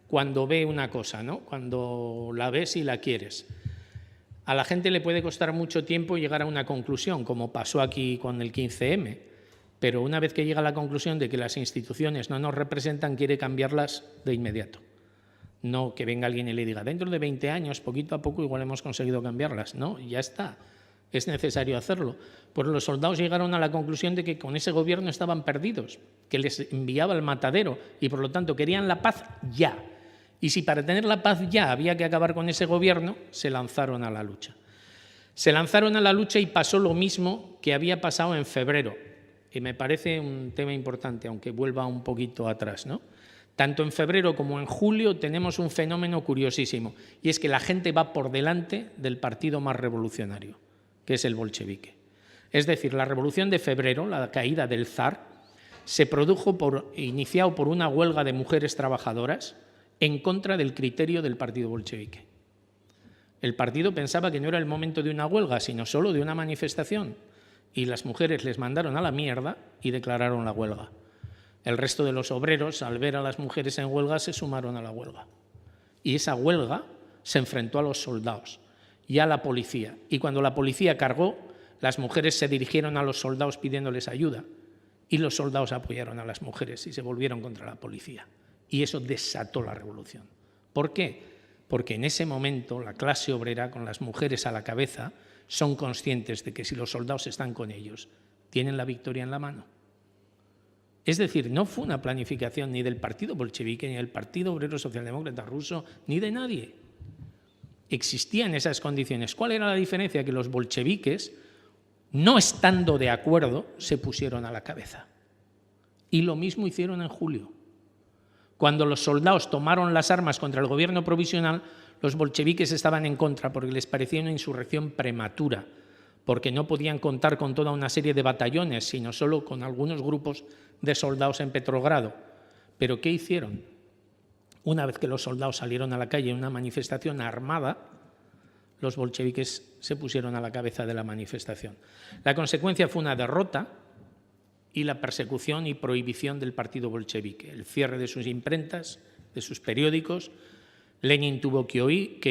Speaker 3: cuando ve una cosa, ¿no? Cuando la ves y la quieres. A la gente le puede costar mucho tiempo llegar a una conclusión, como pasó aquí con el 15M, pero una vez que llega a la conclusión de que las instituciones no nos representan, quiere cambiarlas de inmediato. No que venga alguien y le diga, dentro de 20 años, poquito a poco, igual hemos conseguido cambiarlas. No, ya está. Es necesario hacerlo. Pues los soldados llegaron a la conclusión de que con ese gobierno estaban perdidos, que les enviaba al matadero y por lo tanto querían la paz ya. Y si para tener la paz ya había que acabar con ese gobierno, se lanzaron a la lucha. Se lanzaron a la lucha y pasó lo mismo que había pasado en febrero. Y me parece un tema importante, aunque vuelva un poquito atrás, ¿no? Tanto en febrero como en julio tenemos un fenómeno curiosísimo, y es que la gente va por delante del partido más revolucionario, que es el bolchevique. Es decir, la revolución de febrero, la caída del zar, se produjo iniciado por una huelga de mujeres trabajadoras en contra del criterio del partido bolchevique. El partido pensaba que no era el momento de una huelga, sino solo de una manifestación, y las mujeres les mandaron a la mierda y declararon la huelga. El resto de los obreros, al ver a las mujeres en huelga, se sumaron a la huelga. Y esa huelga se enfrentó a los soldados y a la policía. Y cuando la policía cargó, las mujeres se dirigieron a los soldados pidiéndoles ayuda. Y los soldados apoyaron a las mujeres y se volvieron contra la policía. Y eso desató la revolución. ¿Por qué? Porque en ese momento la clase obrera, con las mujeres a la cabeza, son conscientes de que si los soldados están con ellos, tienen la victoria en la mano. Es decir, no fue una planificación ni del Partido Bolchevique, ni del Partido Obrero Socialdemócrata ruso, ni de nadie. Existían esas condiciones. ¿Cuál era la diferencia? Que los bolcheviques, no estando de acuerdo, se pusieron a la cabeza. Y lo mismo hicieron en julio. Cuando los soldados tomaron las armas contra el gobierno provisional, los bolcheviques estaban en contra porque les parecía una insurrección prematura, porque no podían contar con toda una serie de batallones, sino solo con algunos grupos de soldados en Petrogrado. ¿Pero qué hicieron? Una vez que los soldados salieron a la calle en una manifestación armada, los bolcheviques se pusieron a la cabeza de la manifestación. La consecuencia fue una derrota y la persecución y prohibición del partido bolchevique, el cierre de sus imprentas, de sus periódicos. Lenin tuvo que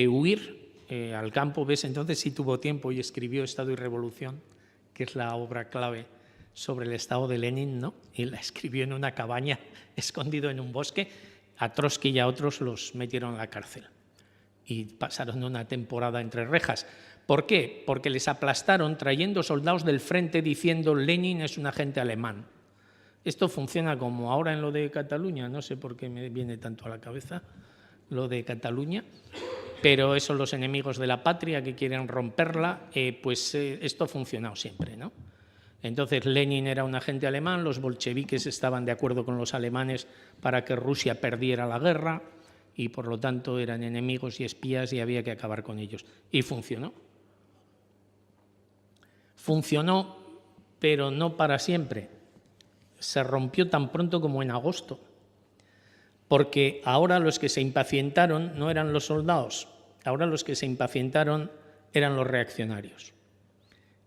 Speaker 3: huir al campo. ¿Ves? Entonces sí tuvo tiempo y escribió Estado y Revolución, que es la obra clave sobre el Estado de Lenin, ¿no? Y la escribió en una cabaña, escondido en un bosque. A Trotsky y a otros los metieron en la cárcel y pasaron una temporada entre rejas. ¿Por qué? Porque les aplastaron trayendo soldados del frente diciendo Lenin es un agente alemán. Esto funciona como ahora en lo de Cataluña, no sé por qué me viene tanto a la cabeza lo de Cataluña, pero esos los enemigos de la patria que quieren romperla, esto ha funcionado siempre, ¿no? Entonces Lenin era un agente alemán, los bolcheviques estaban de acuerdo con los alemanes para que Rusia perdiera la guerra y por lo tanto eran enemigos y espías y había que acabar con ellos. Y funcionó. Funcionó, pero no para siempre. Se rompió tan pronto como en agosto, porque ahora los que se impacientaron no eran los soldados, ahora los que se impacientaron eran los reaccionarios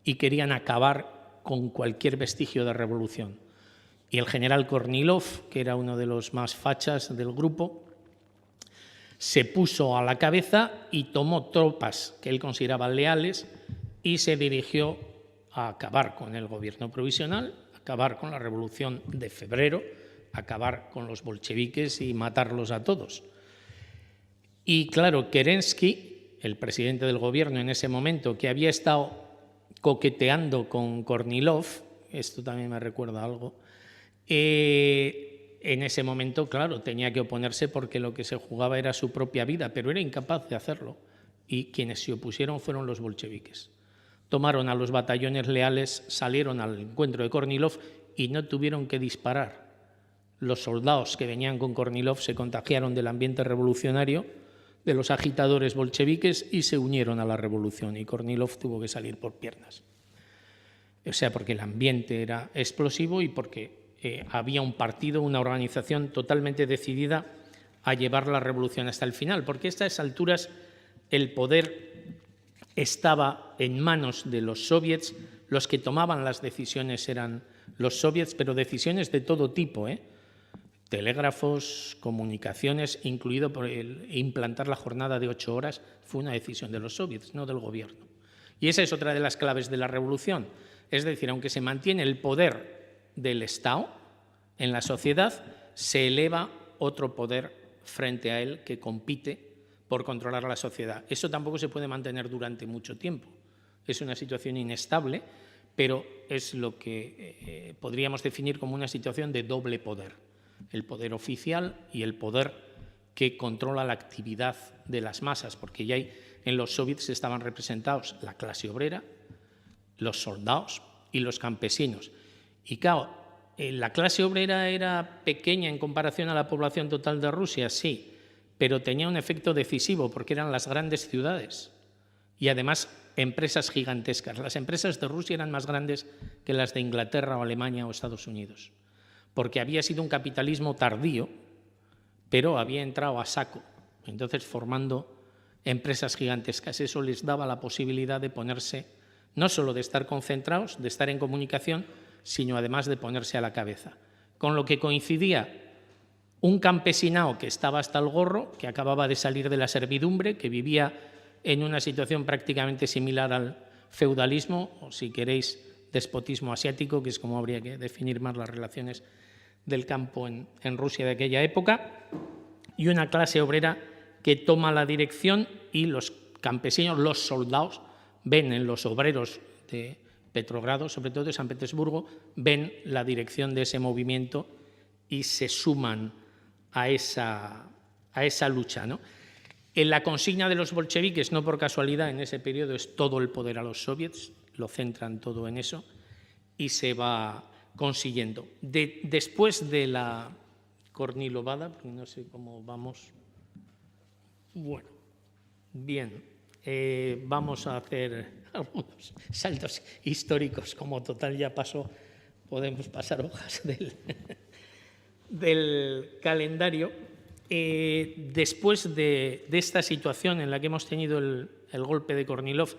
Speaker 3: y querían acabar con cualquier vestigio de revolución. Y el general Kornilov, que era uno de los más fachas del grupo, se puso a la cabeza y tomó tropas que él consideraba leales y se dirigió a acabar con el gobierno provisional, acabar con la revolución de febrero, acabar con los bolcheviques y matarlos a todos. Y claro, Kerensky, el presidente del gobierno en ese momento, que había estado coqueteando con Kornilov, esto también me recuerda algo, en ese momento, claro, tenía que oponerse porque lo que se jugaba era su propia vida, pero era incapaz de hacerlo. Y quienes se opusieron fueron los bolcheviques. Tomaron a los batallones leales, salieron al encuentro de Kornilov y no tuvieron que disparar. Los soldados que venían con Kornilov se contagiaron del ambiente revolucionario, de los agitadores bolcheviques y se unieron a la revolución y Kornilov tuvo que salir por piernas. O sea, porque el ambiente era explosivo y porque había un partido, una organización totalmente decidida a llevar la revolución hasta el final, porque a estas alturas el poder estaba en manos de los soviets, los que tomaban las decisiones eran los soviets, pero decisiones de todo tipo, telégrafos, comunicaciones, incluido por implantar la jornada de 8 horas, fue una decisión de los soviets, no del gobierno. Y esa es otra de las claves de la revolución. Es decir, aunque se mantiene el poder del Estado en la sociedad, se eleva otro poder frente a él que compite por controlar la sociedad. Eso tampoco se puede mantener durante mucho tiempo. Es una situación inestable, pero es lo que podríamos definir como una situación de doble poder. El poder oficial y el poder que controla la actividad de las masas, porque ya en los soviets estaban representados la clase obrera, los soldados y los campesinos. Y claro, la clase obrera era pequeña en comparación a la población total de Rusia, sí, pero tenía un efecto decisivo porque eran las grandes ciudades y además empresas gigantescas. Las empresas de Rusia eran más grandes que las de Inglaterra o Alemania o Estados Unidos, porque había sido un capitalismo tardío, pero había entrado a saco, entonces formando empresas gigantescas. Eso les daba la posibilidad de ponerse, no solo de estar concentrados, de estar en comunicación, sino además de ponerse a la cabeza. Con lo que coincidía un campesinado que estaba hasta el gorro, que acababa de salir de la servidumbre, que vivía en una situación prácticamente similar al feudalismo, o si queréis, despotismo asiático, que es como habría que definir más las relaciones del campo en Rusia de aquella época, y una clase obrera que toma la dirección y los campesinos, los soldados, ven en los obreros de Petrogrado, sobre todo de San Petersburgo, ven la dirección de ese movimiento y se suman a esa lucha, ¿no? En la consigna de los bolcheviques, no por casualidad, en ese periodo es todo el poder a los soviets, lo centran todo en eso y se va consiguiendo. Después de la Kornilovada, no sé cómo vamos. Bueno, bien, vamos a hacer algunos saltos históricos. Como total ya pasó, podemos pasar hojas del calendario. Después de esta situación en la que hemos tenido el golpe de Kornilov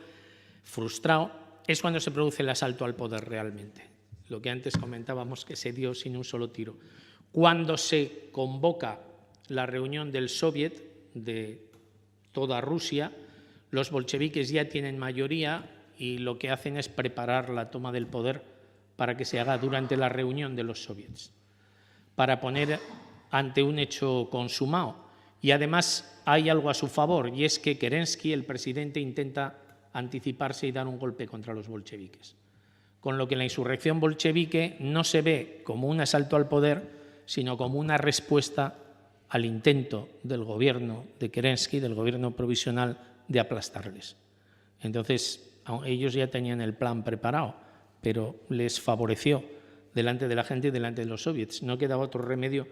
Speaker 3: frustrado, es cuando se produce el asalto al poder realmente. Lo que antes comentábamos que se dio sin un solo tiro. Cuando se convoca la reunión del Soviet de toda Rusia, los bolcheviques ya tienen mayoría y lo que hacen es preparar la toma del poder para que se haga durante la reunión de los soviets, para poner ante un hecho consumado. Y además hay algo a su favor, y es que Kerensky, el presidente, intenta anticiparse y dar un golpe contra los bolcheviques. Con lo que la insurrección bolchevique no se ve como un asalto al poder, sino como una respuesta al intento del gobierno de Kerensky, del gobierno provisional, de aplastarles. Entonces, ellos ya tenían el plan preparado, pero les favoreció delante de la gente y delante de los soviets. No quedaba otro remedio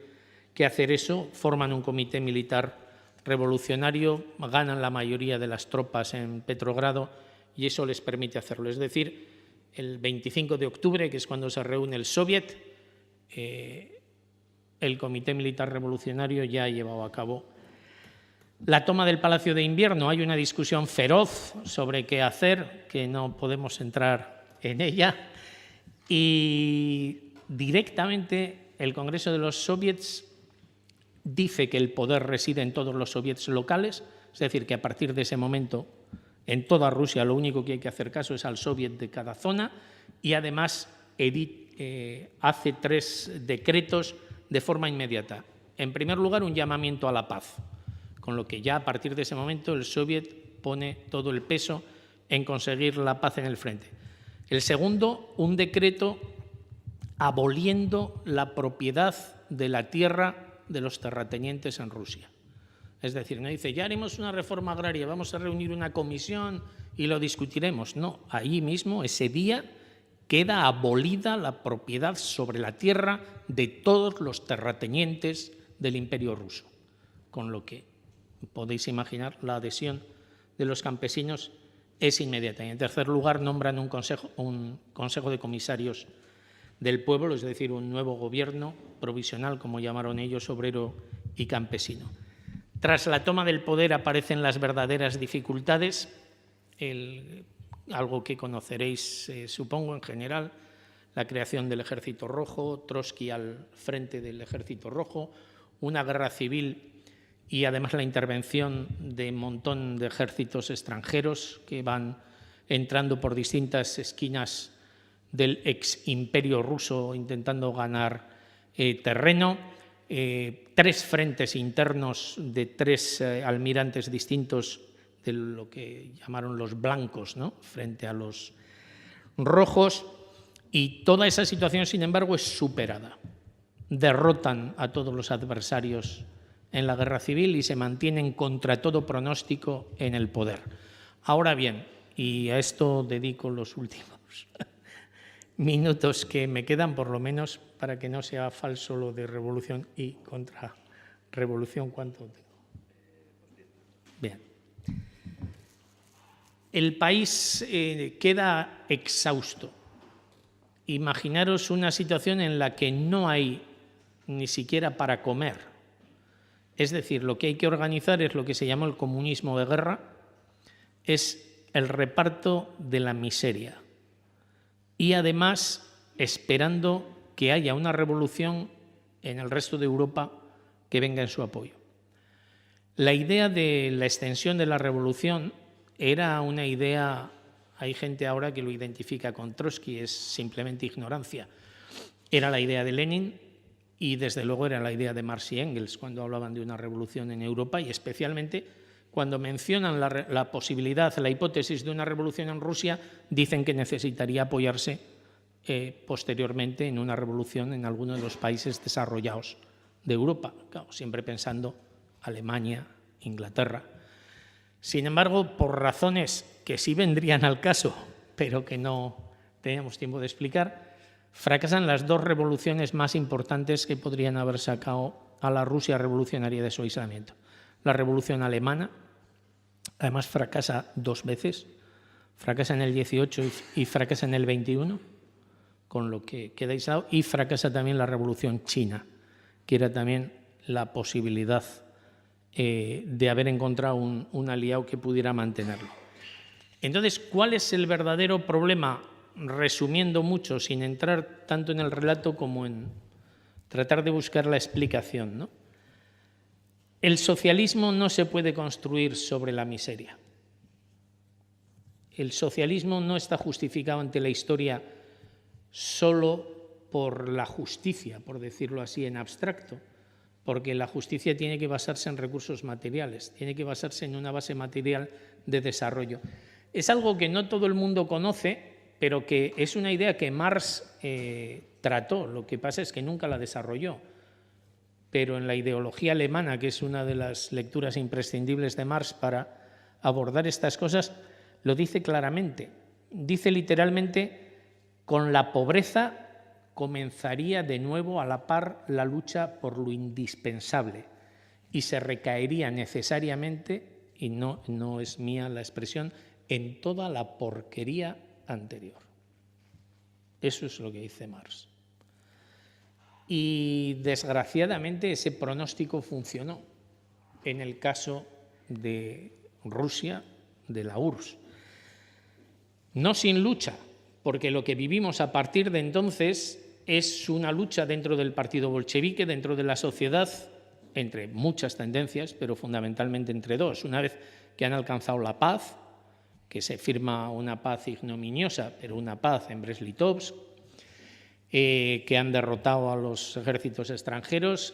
Speaker 3: que hacer eso. Forman un comité militar revolucionario, ganan la mayoría de las tropas en Petrogrado y eso les permite hacerlo. Es decir, el 25 de octubre, que es cuando se reúne el Soviet, el Comité Militar Revolucionario ya ha llevado a cabo la toma del Palacio de Invierno. Hay una discusión feroz sobre qué hacer, que no podemos entrar en ella, y directamente el Congreso de los Soviets dice que el poder reside en todos los soviets locales, es decir, que a partir de ese momento en toda Rusia lo único que hay que hacer caso es al soviet de cada zona, y además hace 3 decretos de forma inmediata. En primer lugar, un llamamiento a la paz, con lo que ya a partir de ese momento el soviet pone todo el peso en conseguir la paz en el frente. El segundo, un decreto aboliendo la propiedad de la tierra de los terratenientes en Rusia. Es decir, no dice, ya haremos una reforma agraria, vamos a reunir una comisión y lo discutiremos. No, ahí mismo, ese día, queda abolida la propiedad sobre la tierra de todos los terratenientes del Imperio ruso. Con lo que podéis imaginar, la adhesión de los campesinos es inmediata. Y en tercer lugar, nombran un consejo de comisarios del pueblo, es decir, un nuevo gobierno provisional, como llamaron ellos, obrero y campesino. Tras la toma del poder aparecen las verdaderas dificultades, algo que conoceréis, supongo, en general, la creación del Ejército Rojo, Trotsky al frente del Ejército Rojo, una guerra civil y además la intervención de un montón de ejércitos extranjeros que van entrando por distintas esquinas del ex imperio ruso intentando ganar terreno, 3 frentes internos de 3 almirantes distintos de lo que llamaron los blancos, ¿no?, frente a los rojos, y toda esa situación, sin embargo, es superada. Derrotan a todos los adversarios en la guerra civil y se mantienen contra todo pronóstico en el poder. Ahora bien, y a esto dedico los últimos minutos que me quedan, por lo menos para que no sea falso lo de revolución y contrarrevolución. ¿Cuánto tengo? Bien. El país queda exhausto. Imaginaros una situación en la que no hay ni siquiera para comer. Es decir, lo que hay que organizar es lo que se llamó el comunismo de guerra, es el reparto de la miseria. Y además esperando que haya una revolución en el resto de Europa que venga en su apoyo. La idea de la extensión de la revolución era una idea, hay gente ahora que lo identifica con Trotsky, es simplemente ignorancia. Era la idea de Lenin y desde luego era la idea de Marx y Engels cuando hablaban de una revolución en Europa, y especialmente cuando mencionan la posibilidad, la hipótesis de una revolución en Rusia, dicen que necesitaría apoyarse posteriormente en una revolución en alguno de los países desarrollados de Europa, claro, siempre pensando Alemania, Inglaterra. Sin embargo, por razones que sí vendrían al caso, pero que no teníamos tiempo de explicar, fracasan las dos revoluciones más importantes que podrían haber sacado a la Rusia revolucionaria de su aislamiento. La revolución alemana, además fracasa 2 veces, fracasa en el 18 y fracasa en el 21, con lo que queda aislado, y fracasa también la revolución china, que era también la posibilidad de haber encontrado un aliado que pudiera mantenerlo. Entonces, ¿cuál es el verdadero problema? Resumiendo mucho, sin entrar tanto en el relato como en tratar de buscar la explicación, ¿no? El socialismo no se puede construir sobre la miseria. El socialismo no está justificado ante la historia solo por la justicia, por decirlo así en abstracto, porque la justicia tiene que basarse en recursos materiales, tiene que basarse en una base material de desarrollo. Es algo que no todo el mundo conoce, pero que es una idea que Marx trató, lo que pasa es que nunca la desarrolló. Pero en la ideología alemana, que es una de las lecturas imprescindibles de Marx para abordar estas cosas, lo dice claramente. Dice literalmente, con la pobreza comenzaría de nuevo a la par la lucha por lo indispensable y se recaería necesariamente, y no es mía la expresión, en toda la porquería anterior. Eso es lo que dice Marx. Y desgraciadamente ese pronóstico funcionó en el caso de Rusia, de la URSS. No sin lucha, porque lo que vivimos a partir de entonces es una lucha dentro del partido bolchevique, dentro de la sociedad, entre muchas tendencias, pero fundamentalmente entre dos. Una vez que han alcanzado la paz, que se firma una paz ignominiosa, pero una paz en Brest-Litovsk, que han derrotado a los ejércitos extranjeros,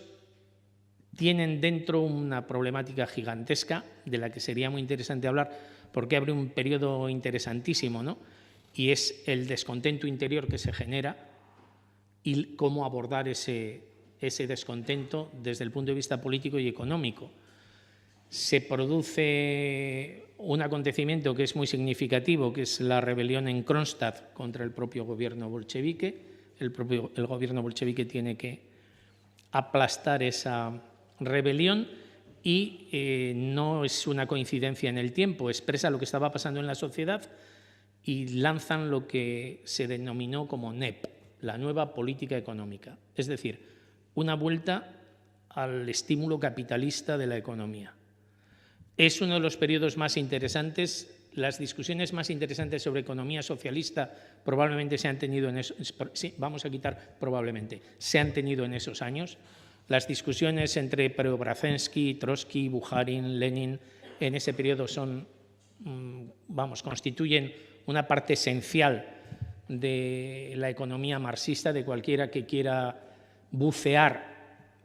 Speaker 3: tienen dentro una problemática gigantesca de la que sería muy interesante hablar porque abre un periodo interesantísimo, ¿no? Y es el descontento interior que se genera y cómo abordar ese descontento desde el punto de vista político y económico. Se produce un acontecimiento que es muy significativo, que es la rebelión en Kronstadt contra el propio gobierno bolchevique. El gobierno bolchevique tiene que aplastar esa rebelión y no es una coincidencia en el tiempo, expresa lo que estaba pasando en la sociedad y lanzan lo que se denominó como NEP, la nueva política económica, es decir, una vuelta al estímulo capitalista de la economía. Es uno de los periodos más interesantes. Las discusiones más interesantes sobre economía socialista probablemente se han tenido en esos, sí, vamos a quitar probablemente, se han tenido en esos años. Las discusiones entre Preobrazhensky, Trotsky, Bukharin, Lenin en ese periodo constituyen una parte esencial de la economía marxista, de cualquiera que quiera bucear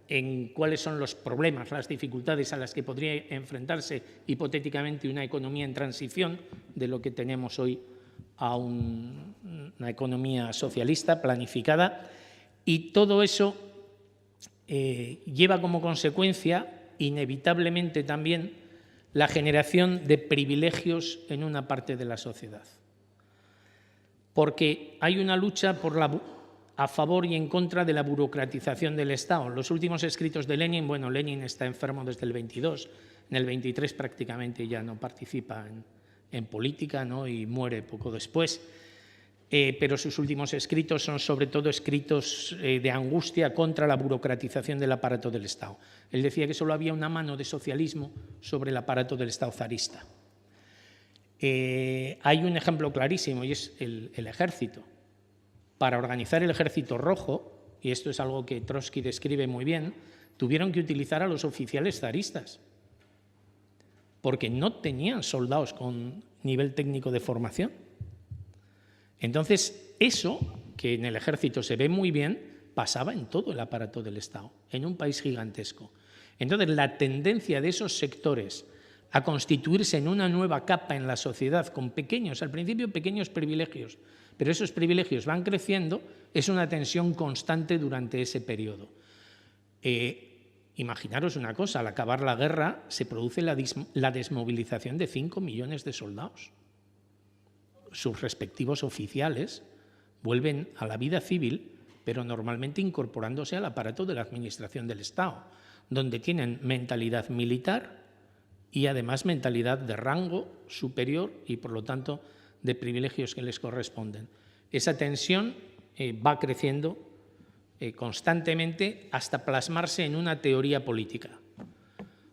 Speaker 3: en cuáles son los problemas, las dificultades a las que podría enfrentarse hipotéticamente una economía en transición de lo que tenemos hoy a una economía socialista planificada. Y todo eso lleva como consecuencia inevitablemente también la generación de privilegios en una parte de la sociedad. Porque hay una lucha a favor y en contra de la burocratización del Estado. Los últimos escritos de Lenin, bueno, Lenin está enfermo desde el 22, en el 23 prácticamente ya no participa en política, ¿no? Y muere poco después, pero sus últimos escritos son sobre todo escritos de angustia contra la burocratización del aparato del Estado. Él decía que solo había una mano de socialismo sobre el aparato del Estado zarista. Hay un ejemplo clarísimo y es el ejército. Para organizar el Ejército Rojo, y esto es algo que Trotsky describe muy bien, tuvieron que utilizar a los oficiales zaristas, porque no tenían soldados con nivel técnico de formación. Entonces, eso, que en el ejército se ve muy bien, pasaba en todo el aparato del Estado, en un país gigantesco. Entonces, la tendencia de esos sectores a constituirse en una nueva capa en la sociedad con pequeños, al principio pequeños privilegios, pero esos privilegios van creciendo, es una tensión constante durante ese periodo. Imaginaros una cosa, al acabar la guerra se produce la desmovilización de 5 millones de soldados. Sus respectivos oficiales vuelven a la vida civil, pero normalmente incorporándose al aparato de la administración del Estado, donde tienen mentalidad militar y además mentalidad de rango superior y, por lo tanto, de privilegios que les corresponden. Esa tensión va creciendo constantemente hasta plasmarse en una teoría política.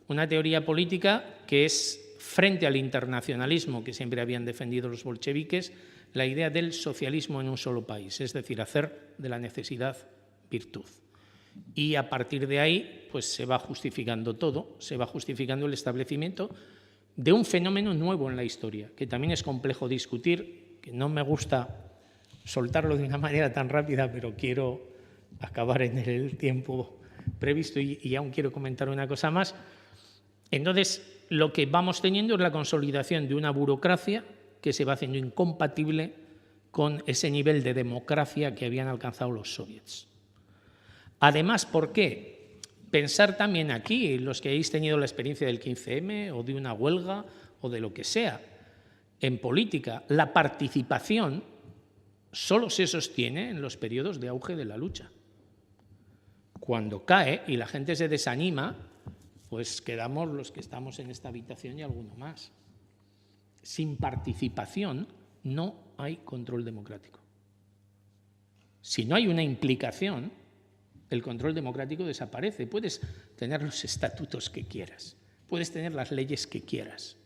Speaker 3: Una teoría política que es, frente al internacionalismo que siempre habían defendido los bolcheviques, la idea del socialismo en un solo país, es decir, hacer de la necesidad virtud. Y a partir de ahí pues se va justificando todo, se va justificando el establecimiento de un fenómeno nuevo en la historia, que también es complejo discutir, que no me gusta soltarlo de una manera tan rápida, pero quiero acabar en el tiempo previsto y aún quiero comentar una cosa más. Entonces, lo que vamos teniendo es la consolidación de una burocracia que se va haciendo incompatible con ese nivel de democracia que habían alcanzado los soviets. Además, ¿por qué? Pensar también aquí, los que hayáis tenido la experiencia del 15M o de una huelga o de lo que sea, en política, la participación solo se sostiene en los periodos de auge de la lucha. Cuando cae y la gente se desanima, pues quedamos los que estamos en esta habitación y alguno más. Sin participación no hay control democrático. Si no hay una implicación, el control democrático desaparece. Puedes tener los estatutos que quieras, puedes tener las leyes que quieras.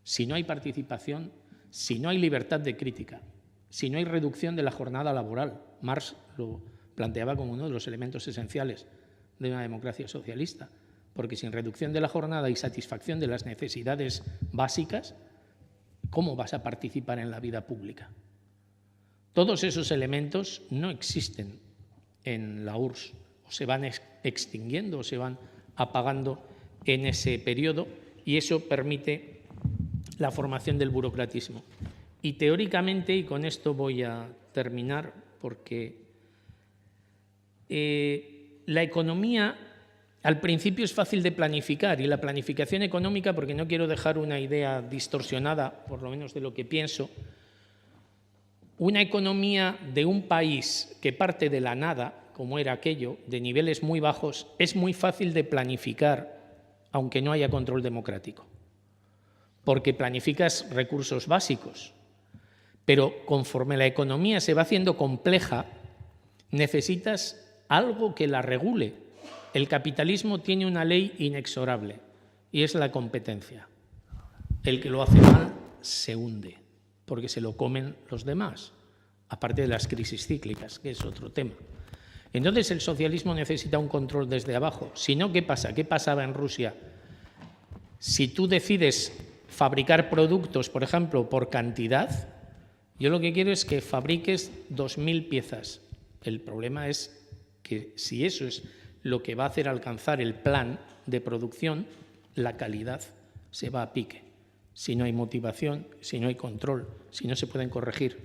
Speaker 3: Si no hay participación, si no hay libertad de crítica, si no hay reducción de la jornada laboral, Marx lo planteaba como uno de los elementos esenciales de una democracia socialista, porque sin reducción de la jornada y satisfacción de las necesidades básicas, ¿cómo vas a participar en la vida pública? Todos esos elementos no existen en la URSS, o se van extinguiendo o se van apagando en ese periodo, y eso permite la formación del burocratismo. Y teóricamente, y con esto voy a terminar, porque la economía al principio es fácil de planificar, y la planificación económica, porque no quiero dejar una idea distorsionada, por lo menos de lo que pienso, una economía de un país que parte de la nada, como era aquello, de niveles muy bajos, es muy fácil de planificar, aunque no haya control democrático, porque planificas recursos básicos, pero conforme la economía se va haciendo compleja, necesitas algo que la regule. El capitalismo tiene una ley inexorable y es la competencia. El que lo hace mal se hunde porque se lo comen los demás, aparte de las crisis cíclicas, que es otro tema. Entonces el socialismo necesita un control desde abajo. Si no, ¿qué pasa? ¿Qué pasaba en Rusia? Si tú decides fabricar productos, por ejemplo, por cantidad, yo lo que quiero es que fabriques 2.000 piezas. El problema es que si eso es lo que va a hacer alcanzar el plan de producción, la calidad se va a pique. Si no hay motivación, si no hay control, si no se pueden corregir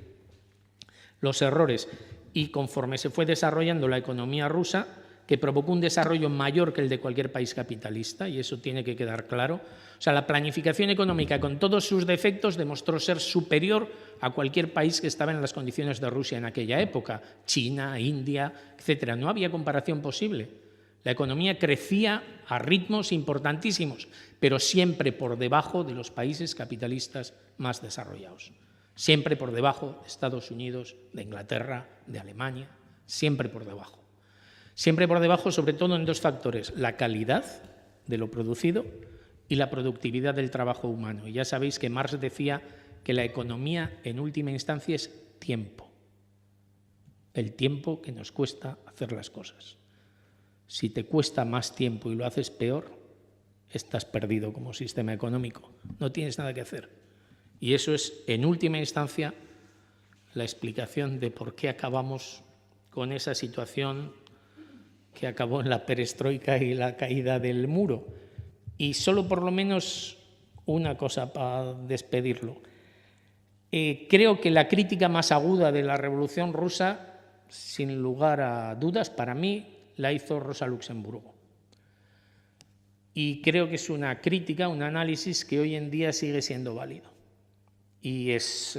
Speaker 3: los errores. Y conforme se fue desarrollando la economía rusa, que provocó un desarrollo mayor que el de cualquier país capitalista, y eso tiene que quedar claro. O sea, la planificación económica, con todos sus defectos, demostró ser superior a cualquier país que estaba en las condiciones de Rusia en aquella época, China, India, etcétera. No había comparación posible. La economía crecía a ritmos importantísimos, pero siempre por debajo de los países capitalistas más desarrollados. Siempre por debajo de Estados Unidos, de Inglaterra, de Alemania, siempre por debajo. Siempre por debajo, sobre todo en dos factores: la calidad de lo producido y la productividad del trabajo humano. Y ya sabéis que Marx decía que la economía, en última instancia, es tiempo. El tiempo que nos cuesta hacer las cosas. Si te cuesta más tiempo y lo haces peor, estás perdido como sistema económico. No tienes nada que hacer. Y eso es, en última instancia, la explicación de por qué acabamos con esa situación que acabó en la perestroika y la caída del muro. Y solo por lo menos una cosa para despedirlo. Creo que la crítica más aguda de la Revolución Rusa, sin lugar a dudas, para mí, la hizo Rosa Luxemburgo. Y creo que es una crítica, un análisis que hoy en día sigue siendo válido. Y es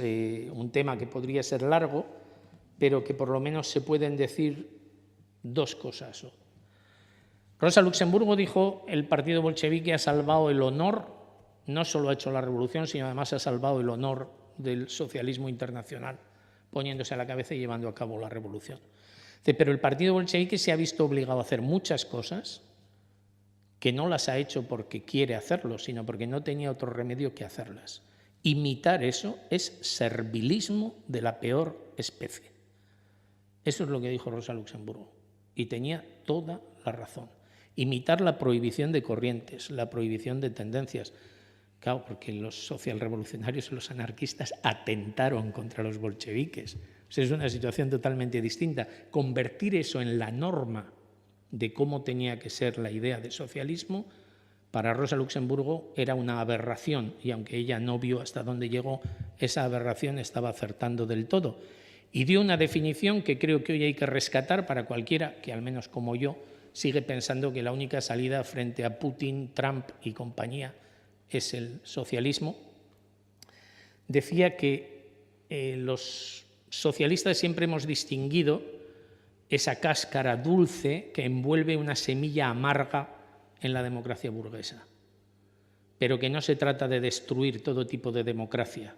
Speaker 3: un tema que podría ser largo, pero que por lo menos se pueden decir dos cosas. Rosa Luxemburgo dijo: el partido bolchevique ha salvado el honor, no solo ha hecho la revolución, sino además ha salvado el honor del socialismo internacional, poniéndose a la cabeza y llevando a cabo la revolución. Pero el partido bolchevique se ha visto obligado a hacer muchas cosas que no las ha hecho porque quiere hacerlo, sino porque no tenía otro remedio que hacerlas. Imitar eso es servilismo de la peor especie. Eso es lo que dijo Rosa Luxemburgo, y tenía toda la razón. Imitar la prohibición de corrientes, la prohibición de tendencias. Claro, porque los socialrevolucionarios y los anarquistas atentaron contra los bolcheviques. O sea, es una situación totalmente distinta. Convertir eso en la norma de cómo tenía que ser la idea de socialismo, para Rosa Luxemburgo era una aberración, y aunque ella no vio hasta dónde llegó, esa aberración estaba acertando del todo. Y dio una definición que creo que hoy hay que rescatar para cualquiera que, al menos como yo, sigue pensando que la única salida frente a Putin, Trump y compañía es el socialismo. Decía que los socialistas siempre hemos distinguido esa cáscara dulce que envuelve una semilla amarga en la democracia burguesa, pero que no se trata de destruir todo tipo de democracia,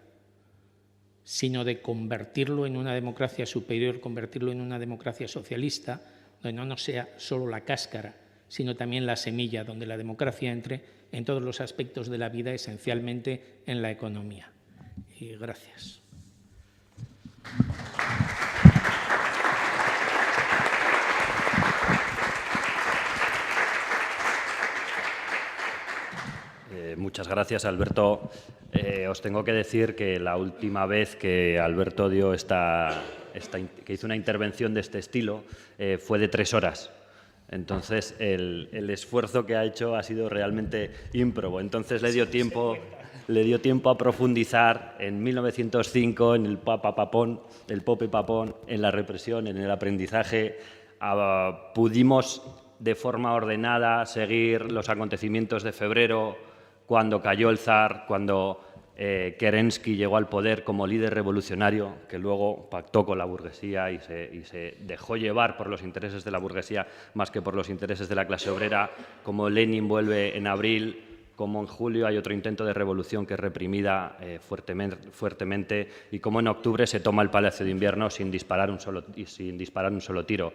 Speaker 3: sino de convertirlo en una democracia superior, convertirlo en una democracia socialista, donde no sea solo la cáscara, sino también la semilla, donde la democracia entre en todos los aspectos de la vida, esencialmente en la economía. Y gracias.
Speaker 2: Muchas gracias, Alberto. Os tengo que decir que la última vez que Alberto que hizo una intervención de este estilo fue de 3 horas. Entonces, el esfuerzo que ha hecho ha sido realmente ímprobo. Entonces, le dio tiempo a profundizar en 1905, en el Pope Papón, en la represión, en el aprendizaje. Pudimos, de forma ordenada, seguir los acontecimientos de febrero, cuando cayó el zar, cuando Kerensky llegó al poder como líder revolucionario, que luego pactó con la burguesía y se dejó llevar por los intereses de la burguesía más que por los intereses de la clase obrera, como Lenin vuelve en abril, como en julio hay otro intento de revolución que es reprimida fuertemente, y como en octubre se toma el Palacio de Invierno sin disparar un solo tiro.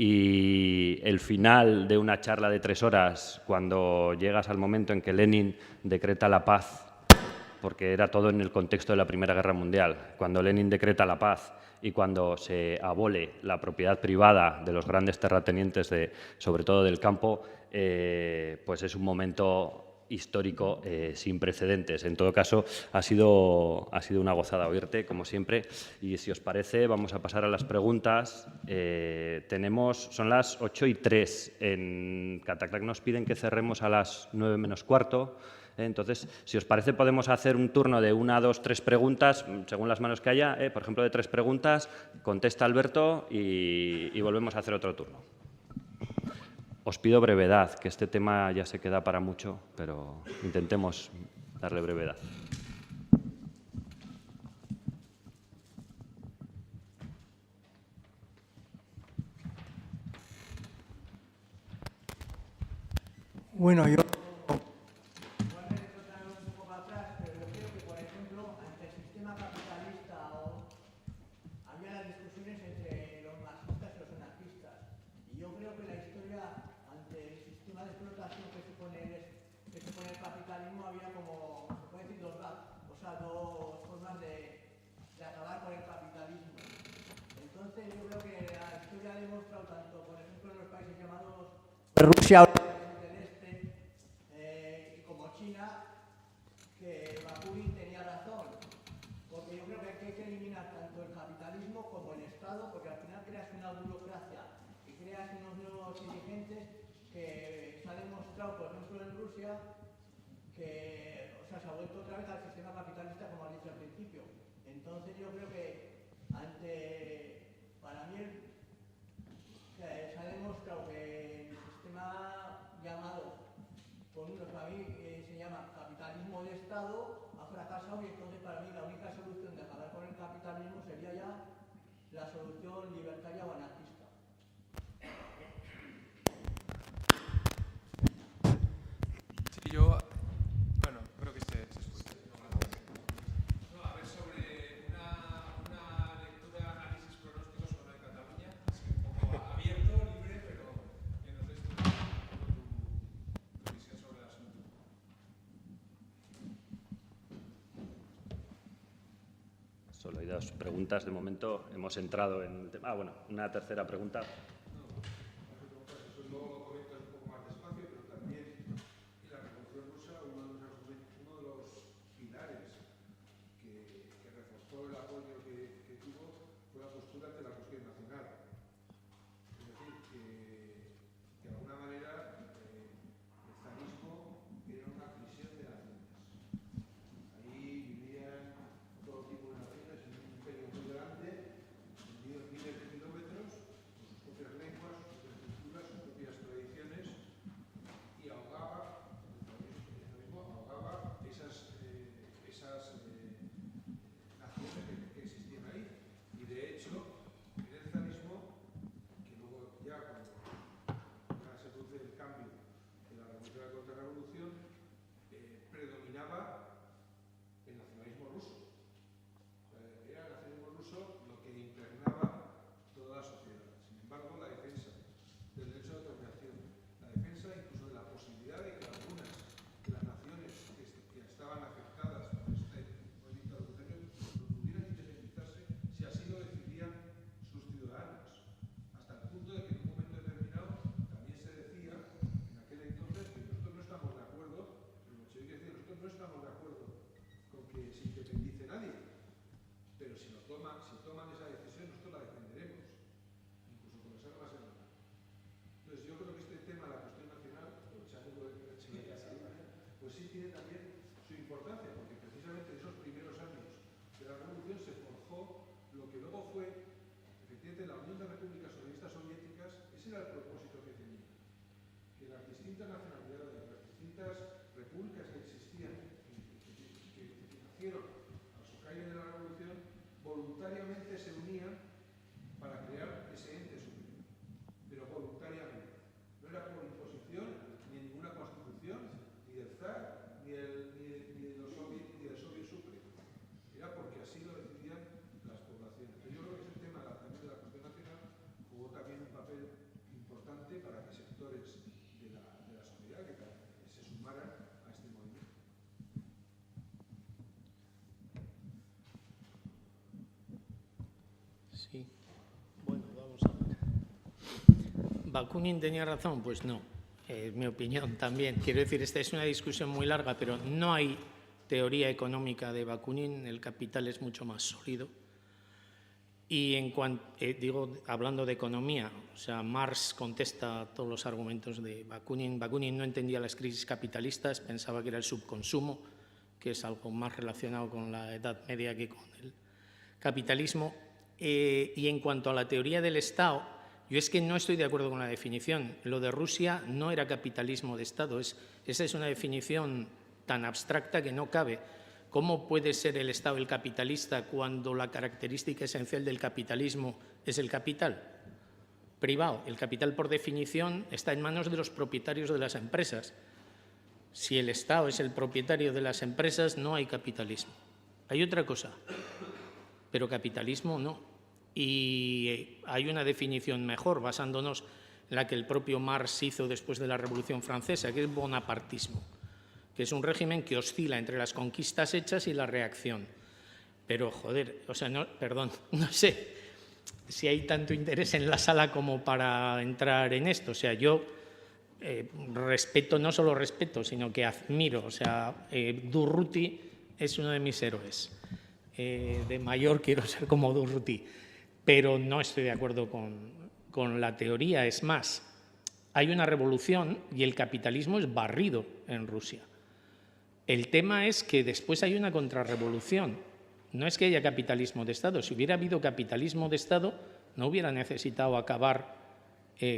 Speaker 2: Y el final de una charla de 3 horas, cuando llegas al momento en que Lenin decreta la paz, porque era todo en el contexto de la Primera Guerra Mundial, cuando Lenin decreta la paz y cuando se abole la propiedad privada de los grandes terratenientes, sobre todo del campo, pues es un momento histórico sin precedentes. En todo caso, ha sido una gozada oírte, como siempre, y si os parece vamos a pasar a las preguntas. Son las 8:03. En Catacrac nos piden que cerremos a las 9 menos cuarto. Entonces, si os parece, podemos hacer un turno de 1, 2, 3 preguntas, según las manos que haya. Por ejemplo, de 3 preguntas, contesta Alberto y volvemos a hacer otro turno. Os pido brevedad, que este tema ya se queda para mucho, pero intentemos darle brevedad.
Speaker 4: Bueno, yo... Rusia del Este y como China, que Bakunin tenía razón, porque yo creo que hay que eliminar tanto el capitalismo como el Estado, porque al final creas una burocracia y creas unos nuevos dirigentes que se ha demostrado, por ejemplo en Rusia, que, o sea, se ha vuelto otra vez al sistema capitalista, como has dicho al principio. Entonces yo creo que para mí se ha demostrado que el sistema llamado, por unos para mí se llama capitalismo de Estado, ha fracasado, y entonces para mí la única solución de acabar con el capitalismo sería ya la solución libertaria o anarquista.
Speaker 5: Sí, yo, bueno, creo que se escucha. No, a ver, sobre una lectura, análisis, pronósticos sobre Cataluña, así un poco abierto, libre, pero que nos des tu visión sobre el asunto.
Speaker 2: Solo hay dos preguntas. De momento hemos entrado en el tema. Bueno, una tercera pregunta.
Speaker 3: Sí. Bueno, vamos a ver. ¿Bakunin tenía razón? Pues no. Es mi opinión también. Quiero decir, esta es una discusión muy larga, pero no hay teoría económica de Bakunin. El capital es mucho más sólido. Y en cuanto, hablando de economía, o sea, Marx contesta todos los argumentos de Bakunin. Bakunin no entendía las crisis capitalistas, pensaba que era el subconsumo, que es algo más relacionado con la Edad Media que con el capitalismo. Y en cuanto a la teoría del Estado, yo es que no estoy de acuerdo con la definición. Lo de Rusia no era capitalismo de Estado. Esa es una definición tan abstracta que no cabe. ¿Cómo puede ser el Estado el capitalista cuando la característica esencial del capitalismo es el capital privado? El capital, por definición, está en manos de los propietarios de las empresas. Si el Estado es el propietario de las empresas, no hay capitalismo. Hay otra cosa, pero capitalismo no. Y hay una definición mejor, basándonos en la que el propio Marx hizo después de la Revolución Francesa, que es bonapartismo, que es un régimen que oscila entre las conquistas hechas y la reacción. Pero, joder, o sea, no sé si hay tanto interés en la sala como para entrar en esto. O sea, yo respeto, no solo respeto, sino que admiro. O sea, Durruti es uno de mis héroes. De mayor quiero ser como Durruti, pero no estoy de acuerdo con la teoría. Es más, hay una revolución y el capitalismo es barrido en Rusia. El tema es que después hay una contrarrevolución. No es que haya capitalismo de Estado. Si hubiera habido capitalismo de Estado, no hubiera necesitado acabar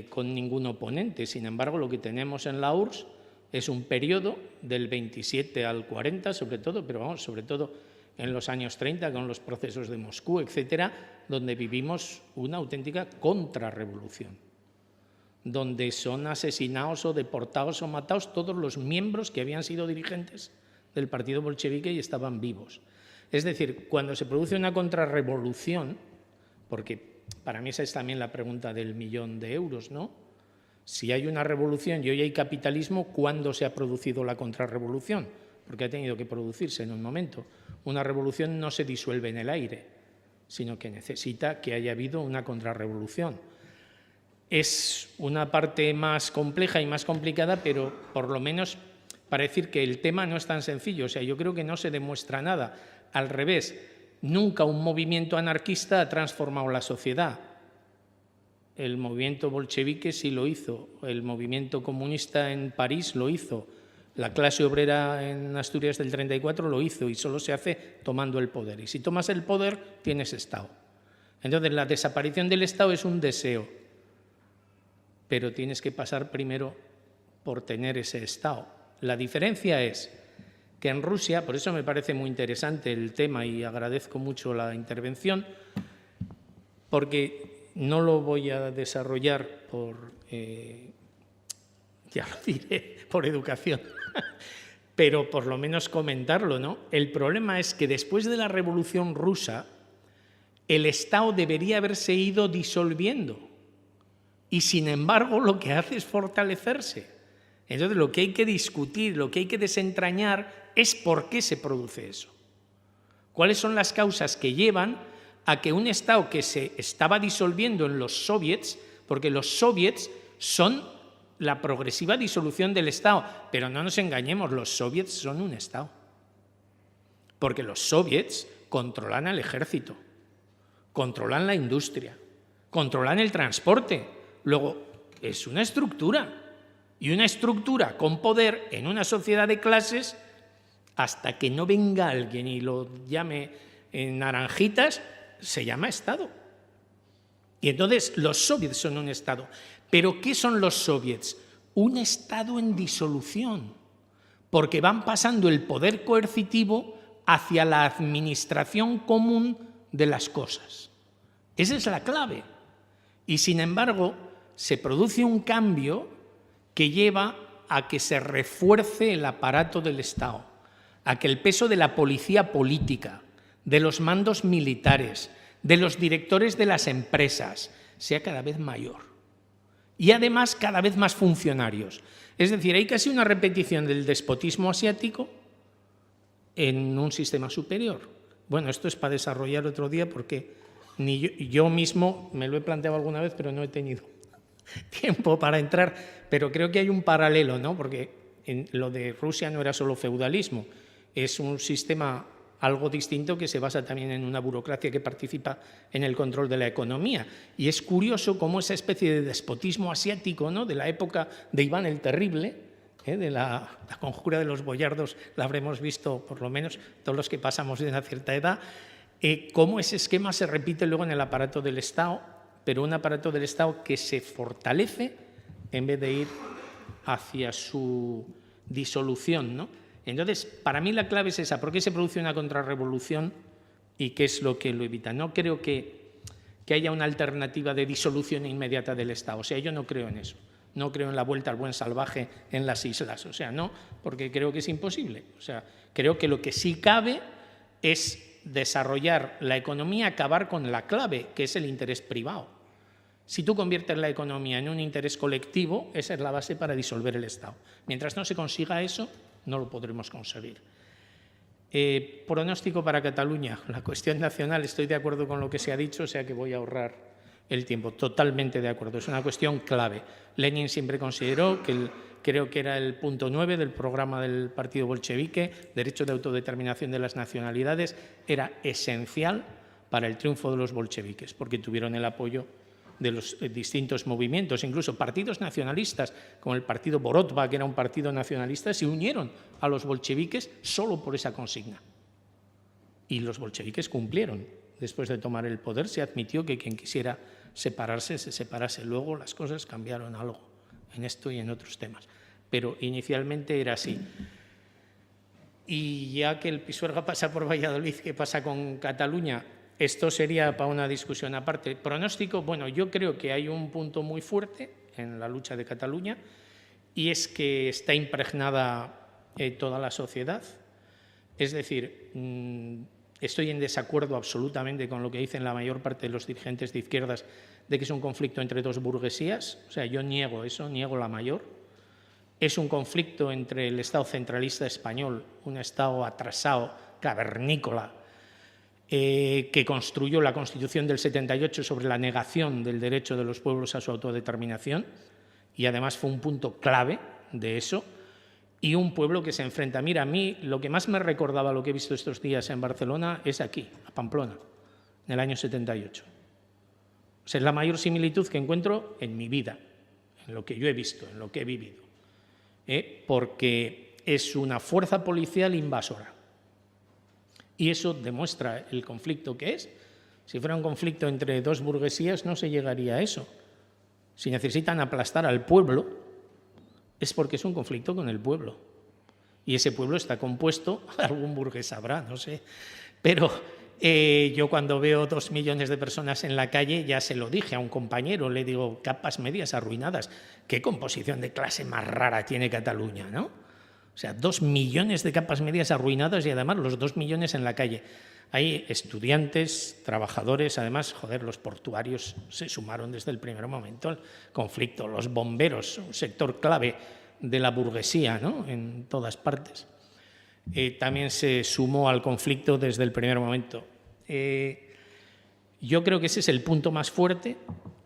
Speaker 3: con ningún oponente. Sin embargo, lo que tenemos en la URSS es un periodo del 27 al 40, sobre todo, pero vamos, sobre todo en los años 30, con los procesos de Moscú, etcétera, donde vivimos una auténtica contrarrevolución, donde son asesinados o deportados o matados todos los miembros que habían sido dirigentes del partido bolchevique y estaban vivos. Es decir, cuando se produce una contrarrevolución, porque para mí esa es también la pregunta del millón de euros, ¿no? Si hay una revolución y hoy hay capitalismo, ¿cuándo se ha producido la contrarrevolución? Porque ha tenido que producirse en un momento. Una revolución no se disuelve en el aire, sino que necesita que haya habido una contrarrevolución. Es una parte más compleja y más complicada, pero por lo menos para decir que el tema no es tan sencillo. O sea, yo creo que no se demuestra nada. Al revés, nunca un movimiento anarquista ha transformado la sociedad. El movimiento bolchevique sí lo hizo, el movimiento comunista en París lo hizo, la clase obrera en Asturias del 34 lo hizo y solo se hace tomando el poder. Y si tomas el poder, tienes Estado. Entonces, la desaparición del Estado es un deseo, pero tienes que pasar primero por tener ese Estado. La diferencia es que en Rusia, por eso me parece muy interesante el tema y agradezco mucho la intervención, porque no lo voy a desarrollar por, ya lo diré, por educación, pero por lo menos comentarlo, ¿no? El problema es que después de la Revolución Rusa, el Estado debería haberse ido disolviendo y, sin embargo, lo que hace es fortalecerse. Entonces, lo que hay que discutir, lo que hay que desentrañar es por qué se produce eso. ¿Cuáles son las causas que llevan a que un Estado que se estaba disolviendo en los soviets, porque los soviets son la progresiva disolución del Estado, pero no nos engañemos, los soviets son un Estado, porque los soviets controlan al ejército, controlan la industria, controlan el transporte, luego es una estructura, y una estructura con poder en una sociedad de clases, hasta que no venga alguien y lo llame en naranjitas, se llama Estado. Y entonces los soviets son un Estado. ¿Pero qué son los soviets? Un Estado en disolución, porque van pasando el poder coercitivo hacia la administración común de las cosas. Esa es la clave. Y sin embargo, se produce un cambio que lleva a que se refuerce el aparato del Estado, a que el peso de la policía política, de los mandos militares, de los directores de las empresas, sea cada vez mayor. Y además cada vez más funcionarios. Es decir, hay casi una repetición del despotismo asiático en un sistema superior. Bueno, esto es para desarrollar otro día porque ni yo mismo me lo he planteado alguna vez, pero no he tenido tiempo para entrar. Pero creo que hay un paralelo, ¿no? Porque lo de Rusia no era solo feudalismo, es un sistema algo distinto que se basa también en una burocracia que participa en el control de la economía. Y es curioso cómo esa especie de despotismo asiático, ¿no?, de la época de Iván el Terrible, de la conjura de los boyardos, la habremos visto por lo menos todos los que pasamos de una cierta edad, cómo ese esquema se repite luego en el aparato del Estado, pero un aparato del Estado que se fortalece en vez de ir hacia su disolución, ¿no? Entonces, para mí la clave es esa. ¿Por qué se produce una contrarrevolución y qué es lo que lo evita? No creo que haya una alternativa de disolución inmediata del Estado. O sea, yo no creo en eso. No creo en la vuelta al buen salvaje en las islas. O sea, no, porque creo que es imposible. O sea, creo que lo que sí cabe es desarrollar la economía, acabar con la clave, que es el interés privado. Si tú conviertes la economía en un interés colectivo, esa es la base para disolver el Estado. Mientras no se consiga eso, no lo podremos conseguir. Pronóstico para Cataluña. La cuestión nacional, estoy de acuerdo con lo que se ha dicho, o sea que voy a ahorrar el tiempo. Totalmente de acuerdo, es una cuestión clave. Lenin siempre consideró que creo que era el punto 9 del programa del partido bolchevique, derecho de autodeterminación de las nacionalidades, era esencial para el triunfo de los bolcheviques, porque tuvieron el apoyo de los distintos movimientos, incluso partidos nacionalistas, como el partido Borotva, que era un partido nacionalista, se unieron a los bolcheviques solo por esa consigna. Y los bolcheviques cumplieron. Después de tomar el poder, se admitió que quien quisiera separarse, se separase. Luego las cosas cambiaron algo en esto y en otros temas. Pero inicialmente era así. Y ya que el Pisuerga pasa por Valladolid, ¿qué pasa con Cataluña? Esto sería para una discusión aparte. Pronóstico, bueno, yo creo que hay un punto muy fuerte en la lucha de Cataluña y es que está impregnada toda la sociedad. Es decir, estoy en desacuerdo absolutamente con lo que dicen la mayor parte de los dirigentes de izquierdas de que es un conflicto entre dos burguesías. O sea, yo niego eso, niego la mayor. Es un conflicto entre el Estado centralista español, un Estado atrasado, cavernícola, que construyó la Constitución del 78 sobre la negación del derecho de los pueblos a su autodeterminación, y además fue un punto clave de eso, y un pueblo que se enfrenta. Mira, a mí lo que más me recordaba lo que he visto estos días en Barcelona es aquí, a Pamplona, en el año 78. O sea, es la mayor similitud que encuentro en mi vida, en lo que yo he visto, en lo que he vivido, porque es una fuerza policial invasora. Y eso demuestra el conflicto que es. Si fuera un conflicto entre dos burguesías no se llegaría a eso. Si necesitan aplastar al pueblo es porque es un conflicto con el pueblo. Y ese pueblo está compuesto, algún burgués habrá, no sé. Pero yo cuando veo 2 millones de personas en la calle, ya se lo dije a un compañero, le digo, capas medias arruinadas. ¿Qué composición de clase más rara tiene Cataluña, no? O sea, 2 millones de capas medias arruinadas y además los 2 millones en la calle. Hay estudiantes, trabajadores, además, joder, los portuarios se sumaron desde el primer momento al conflicto, los bomberos, un sector clave de la burguesía, ¿no?, en todas partes. También se sumó al conflicto desde el primer momento. Yo creo que ese es el punto más fuerte,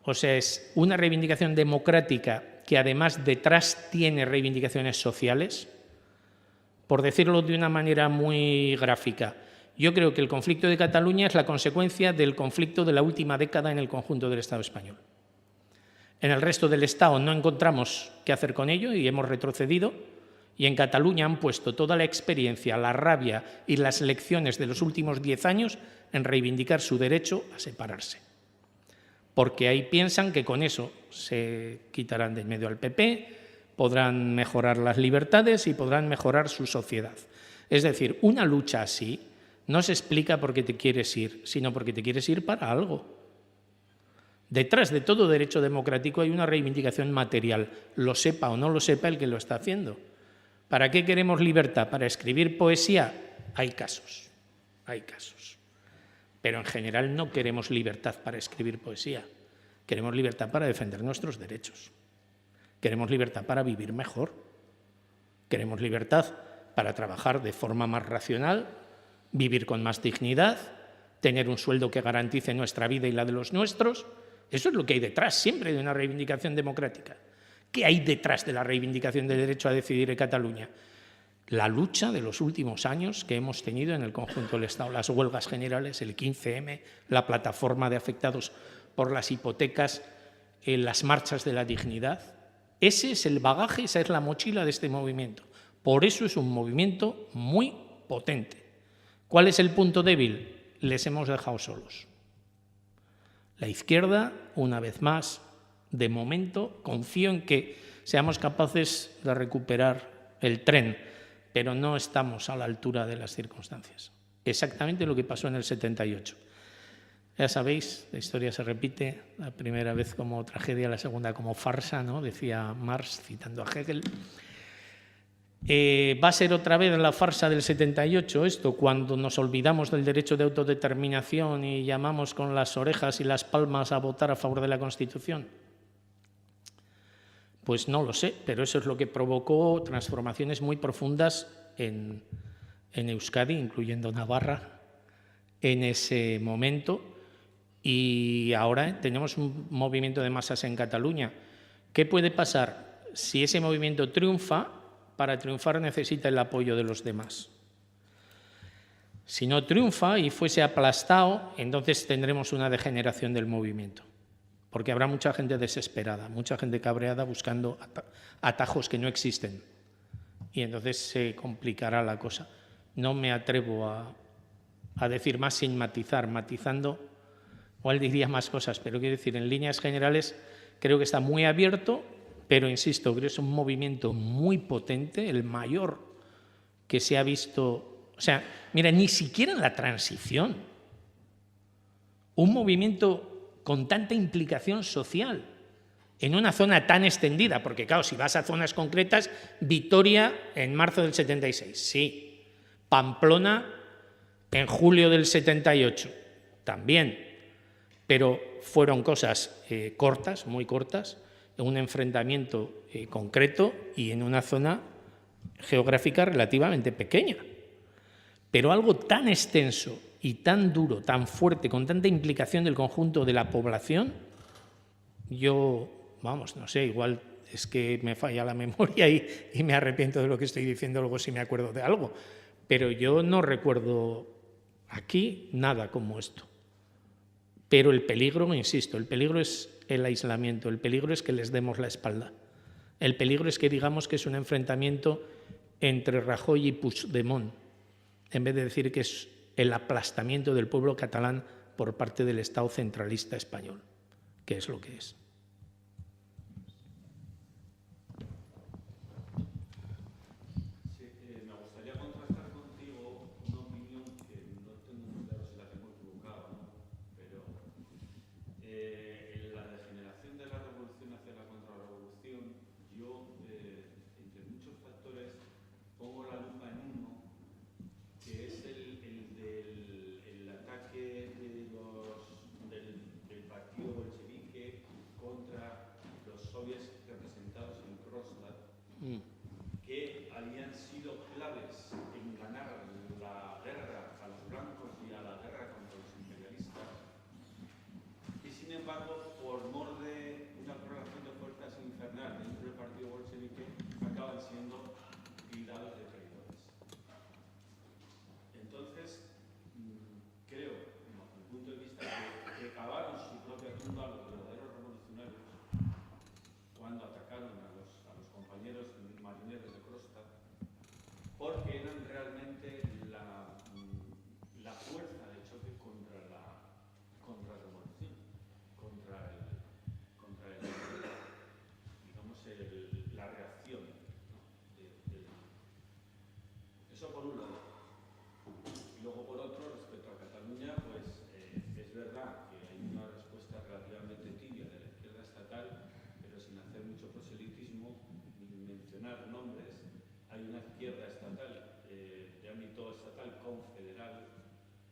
Speaker 3: o sea, es una reivindicación democrática que además detrás tiene reivindicaciones sociales. Por decirlo de una manera muy gráfica, yo creo que el conflicto de Cataluña es la consecuencia del conflicto de la última década en el conjunto del Estado español. En el resto del Estado no encontramos qué hacer con ello y hemos retrocedido, y en Cataluña han puesto toda la experiencia, la rabia y las lecciones de los últimos 10 años en reivindicar su derecho a separarse. Porque ahí piensan que con eso se quitarán de en medio al PP, podrán mejorar las libertades y podrán mejorar su sociedad. Es decir, una lucha así no se explica porque te quieres ir, sino porque te quieres ir para algo. Detrás de todo derecho democrático hay una reivindicación material, lo sepa o no lo sepa el que lo está haciendo. ¿Para qué queremos libertad? ¿Para escribir poesía? Hay casos, hay casos. Pero en general no queremos libertad para escribir poesía, queremos libertad para defender nuestros derechos. Queremos libertad para vivir mejor. Queremos libertad para trabajar de forma más racional, vivir con más dignidad, tener un sueldo que garantice nuestra vida y la de los nuestros. Eso es lo que hay detrás siempre de una reivindicación democrática. ¿Qué hay detrás de la reivindicación del derecho a decidir en Cataluña? La lucha de los últimos años que hemos tenido en el conjunto del Estado, las huelgas generales, el 15M, la plataforma de afectados por las hipotecas, las marchas de la dignidad. Ese es el bagaje, esa es la mochila de este movimiento. Por eso es un movimiento muy potente. ¿Cuál es el punto débil? Les hemos dejado solos. La izquierda, una vez más, de momento, confío en que seamos capaces de recuperar el tren, pero no estamos a la altura de las circunstancias. Exactamente lo que pasó en el 78. Ya sabéis, la historia se repite, la primera vez como tragedia, la segunda como farsa, ¿no?, decía Marx citando a Hegel. Va a ser otra vez la farsa del 78 esto, cuando nos olvidamos del derecho de autodeterminación y llamamos con las orejas y las palmas a votar a favor de la Constitución. Pues no lo sé, pero eso es lo que provocó transformaciones muy profundas en Euskadi, incluyendo Navarra, en ese momento. Y ahora tenemos un movimiento de masas en Cataluña. ¿Qué puede pasar? Si ese movimiento triunfa, para triunfar necesita el apoyo de los demás. Si no triunfa y fuese aplastado, entonces tendremos una degeneración del movimiento. porque habrá mucha gente desesperada, mucha gente cabreada buscando atajos que no existen. Y entonces se complicará la cosa. No me atrevo a decir más sin matizar. Matizando, igual diría más cosas, pero quiero decir, en líneas generales creo que está muy abierto, pero insisto, creo que es un movimiento muy potente, el mayor que se ha visto. O sea, mira, ni siquiera en la transición. Un movimiento con tanta implicación social en una zona tan extendida, porque claro, si vas a zonas concretas, Vitoria en marzo del 76, sí. Pamplona en julio del 78, también. Pero fueron cosas cortas, muy cortas, en un enfrentamiento concreto y en una zona geográfica relativamente pequeña. Pero algo tan extenso y tan duro, tan fuerte, con tanta implicación del conjunto de la población, yo, vamos, no sé, igual es que me falla la memoria y me arrepiento de lo que estoy diciendo luego si me acuerdo de algo, pero yo no recuerdo aquí nada como esto. Pero el peligro, insisto, el peligro es el aislamiento, el peligro es que les demos la espalda. El peligro es que digamos que es un enfrentamiento entre Rajoy y Puigdemont, en vez de decir que es el aplastamiento del pueblo catalán por parte del Estado centralista español, que es lo que es.
Speaker 6: Sí, me gustaría contrastar contigo una opinión que no tengo muy claro si la tengo equivocada, ¿no? Pero en la degeneración de la revolución hacia la contrarrevolución, yo, entre muchos factores, pongo la lupa en uno, que es el ataque del partido bolchevique contra los soviets representados en Kronstadt, que habían sido claves en ganar la guerra a los blancos y a la guerra contra los imperialistas, y sin embargo, por mor de una correlación de fuerzas infernal dentro del partido bolchevique, acaban siendo tildados de traidores. Entonces, creo, desde mi punto de vista, que cavaron su propia tumba los verdaderos revolucionarios cuando atacaron a los compañeros marineros de Kronstadt, porque eran realmente la fuerza de choque contra la revolución, digamos, la reacción, ¿no? Eso por un lado. Y luego por otro, respecto a Cataluña, pues es verdad que hay una respuesta relativamente tibia de la izquierda estatal, pero sin hacer mucho proselitismo ni mencionar nombres. Hay una izquierda estatal, de ámbito estatal confederal,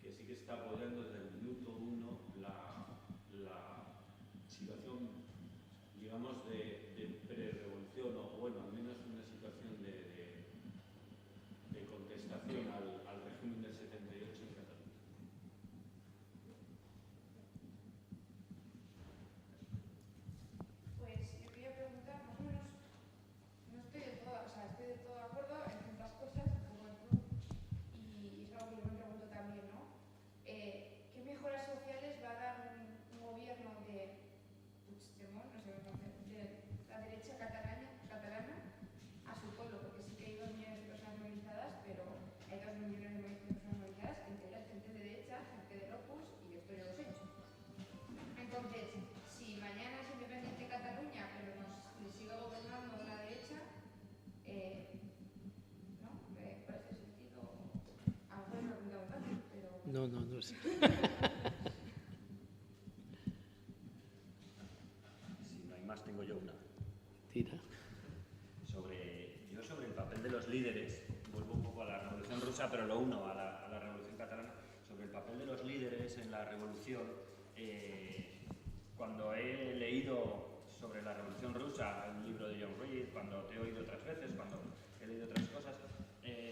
Speaker 6: que sí que está apoyando desde el minuto uno la situación, digamos, de pre-revolución, o bueno, al menos una situación de contestación al régimen del 78 en Cataluña.
Speaker 7: Pues yo quería preguntar, más o menos, no estoy de todo, o sea, estoy de todo de acuerdo en ciertas cosas, como tú, y es algo que yo me pregunto también, ¿no? ¿Qué mejoras sociales va a dar un gobierno de Puigdemont, no sé, de la derecha catalana a su pueblo? Porque sí que hay 2 millones de personas movilizadas, pero hay 2 millones de personas movilizadas, entre ellas gente de derecha, gente de Opus, y esto yo lo sé. Entonces, si mañana es independiente Cataluña, pero le sigue gobernando la derecha, ¿no? ¿Cuál es el sentido? A lo mejor me lo he preguntado fácil, pero...
Speaker 3: No sé.
Speaker 2: Si no hay más, tengo yo una.
Speaker 3: Tira.
Speaker 2: Sobre el papel de los líderes, vuelvo un poco a la Revolución Rusa, pero lo uno a la Revolución Catalana, sobre el papel de los líderes en la Revolución. Cuando he leído sobre la Revolución Rusa, el libro de John Reed, cuando te he oído otras veces, cuando he leído otras cosas,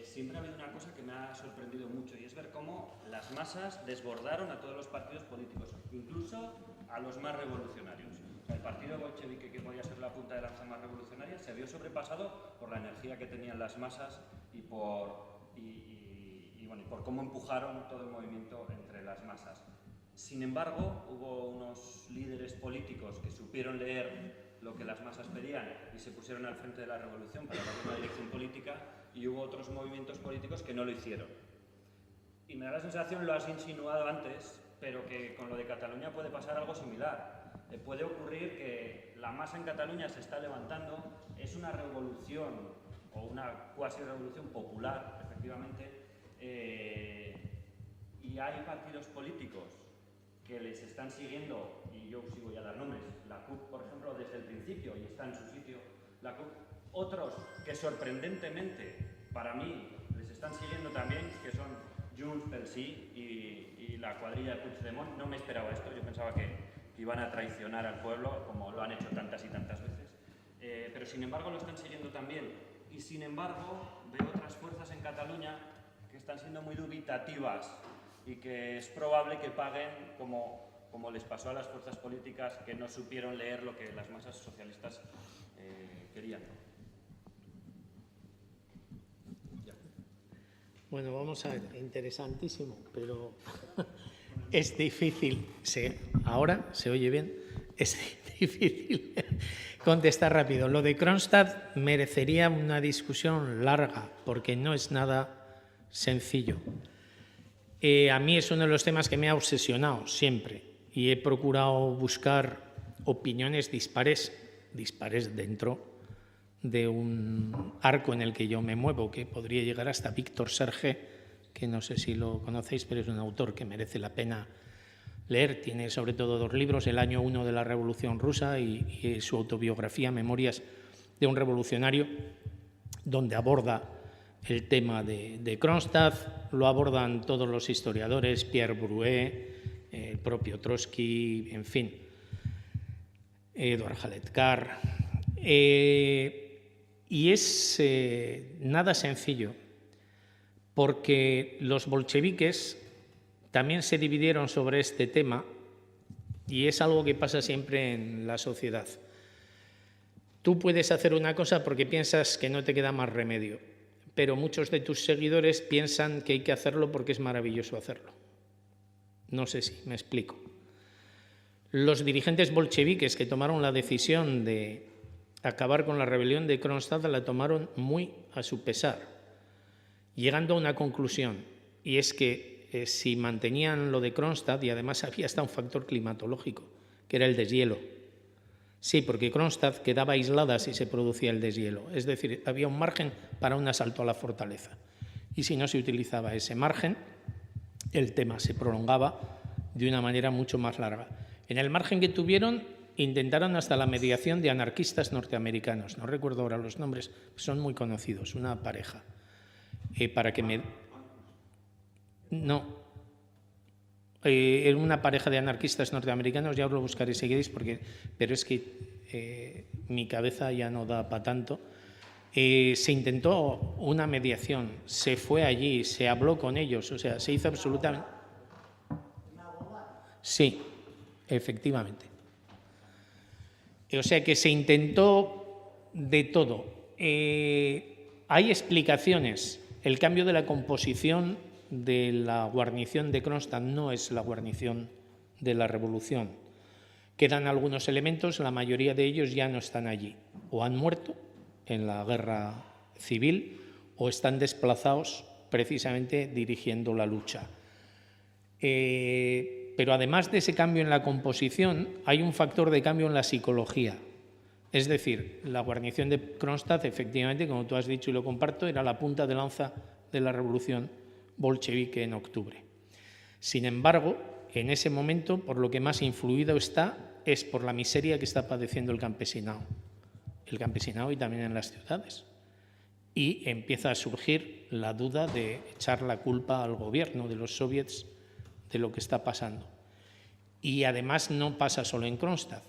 Speaker 2: siempre ha habido una cosa que me ha sorprendido mucho, y es ver cómo las masas desbordaron a todos los partidos políticos, incluso a los más revolucionarios. O sea, el partido bolchevique, que podía ser la punta de lanza más revolucionaria, se vio sobrepasado por la energía que tenían las masas y por cómo empujaron todo el movimiento entre las masas. Sin embargo, hubo unos líderes políticos que supieron leer lo que las masas pedían y se pusieron al frente de la revolución para dar una dirección política, y hubo otros movimientos políticos que no lo hicieron. Y me da la sensación, lo has insinuado antes, pero que con lo de Cataluña puede pasar algo similar. Puede ocurrir que la masa en Cataluña se está levantando, es una revolución o una cuasi revolución popular, efectivamente, y hay partidos políticos que les están siguiendo, y yo sí voy a dar nombres, la CUP, por ejemplo, desde el principio, y está en su sitio, la CUP, otros que sorprendentemente, para mí, les están siguiendo también, que son Junts pel Sí y la cuadrilla de Puigdemont. No me esperaba esto, yo pensaba que iban a traicionar al pueblo, como lo han hecho tantas y tantas veces, pero sin embargo lo están siguiendo también, y sin embargo veo otras fuerzas en Cataluña que están siendo muy dubitativas y que es probable que paguen como les pasó a las fuerzas políticas que no supieron leer lo que las masas socialistas querían. Ya.
Speaker 3: Bueno, vamos a ver, interesantísimo, pero es difícil. ¿Ahora se oye bien? Es difícil contestar rápido. Lo de Kronstadt merecería una discusión larga, porque no es nada sencillo. A mí es uno de los temas que me ha obsesionado siempre, y he procurado buscar opiniones dispares dentro de un arco en el que yo me muevo, que podría llegar hasta Víctor Serge, que no sé si lo conocéis, pero es un autor que merece la pena leer. Tiene sobre todo 2 libros, El año 1 de la Revolución Rusa y su autobiografía, Memorias de un revolucionario, donde aborda el tema de Kronstadt. Lo abordan todos los historiadores, Pierre Bruet, el propio Trotsky, en fin, Eduard Haletkar. Y es nada sencillo, porque los bolcheviques también se dividieron sobre este tema, y es algo que pasa siempre en la sociedad. Tú puedes hacer una cosa porque piensas que no te queda más remedio, pero muchos de tus seguidores piensan que hay que hacerlo porque es maravilloso hacerlo. No sé si me explico. Los dirigentes bolcheviques que tomaron la decisión de acabar con la rebelión de Kronstadt la tomaron muy a su pesar, llegando a una conclusión, y es que si mantenían lo de Kronstadt, y además había hasta un factor climatológico, que era el deshielo. Sí, porque Kronstadt quedaba aislada si se producía el deshielo, es decir, había un margen para un asalto a la fortaleza, y si no se utilizaba ese margen, el tema se prolongaba de una manera mucho más larga. En el margen que tuvieron, intentaron hasta la mediación de anarquistas norteamericanos, no recuerdo ahora los nombres, son muy conocidos, una pareja, para que No, era una pareja de anarquistas norteamericanos, ya os lo buscaré si queréis, pero es que mi cabeza ya no da para tanto. Se intentó una mediación, se fue allí, se habló con ellos, o sea, se hizo absolutamente... Sí, efectivamente. O sea que se intentó de todo. Hay explicaciones. El cambio de la composición de la guarnición de Kronstadt no es la guarnición de la revolución. Quedan algunos elementos, la mayoría de ellos ya no están allí. O han muerto en la guerra civil o están desplazados precisamente dirigiendo la lucha. Pero además de ese cambio en la composición, hay un factor de cambio en la psicología. Es decir, la guarnición de Kronstadt, efectivamente, como tú has dicho y lo comparto, era la punta de lanza de la revolución bolchevique en octubre. Sin embargo, en ese momento, por lo que más influido está, es por la miseria que está padeciendo el campesinado y también en las ciudades. Y empieza a surgir la duda de echar la culpa al gobierno de los soviets de lo que está pasando. Y además no pasa solo en Kronstadt,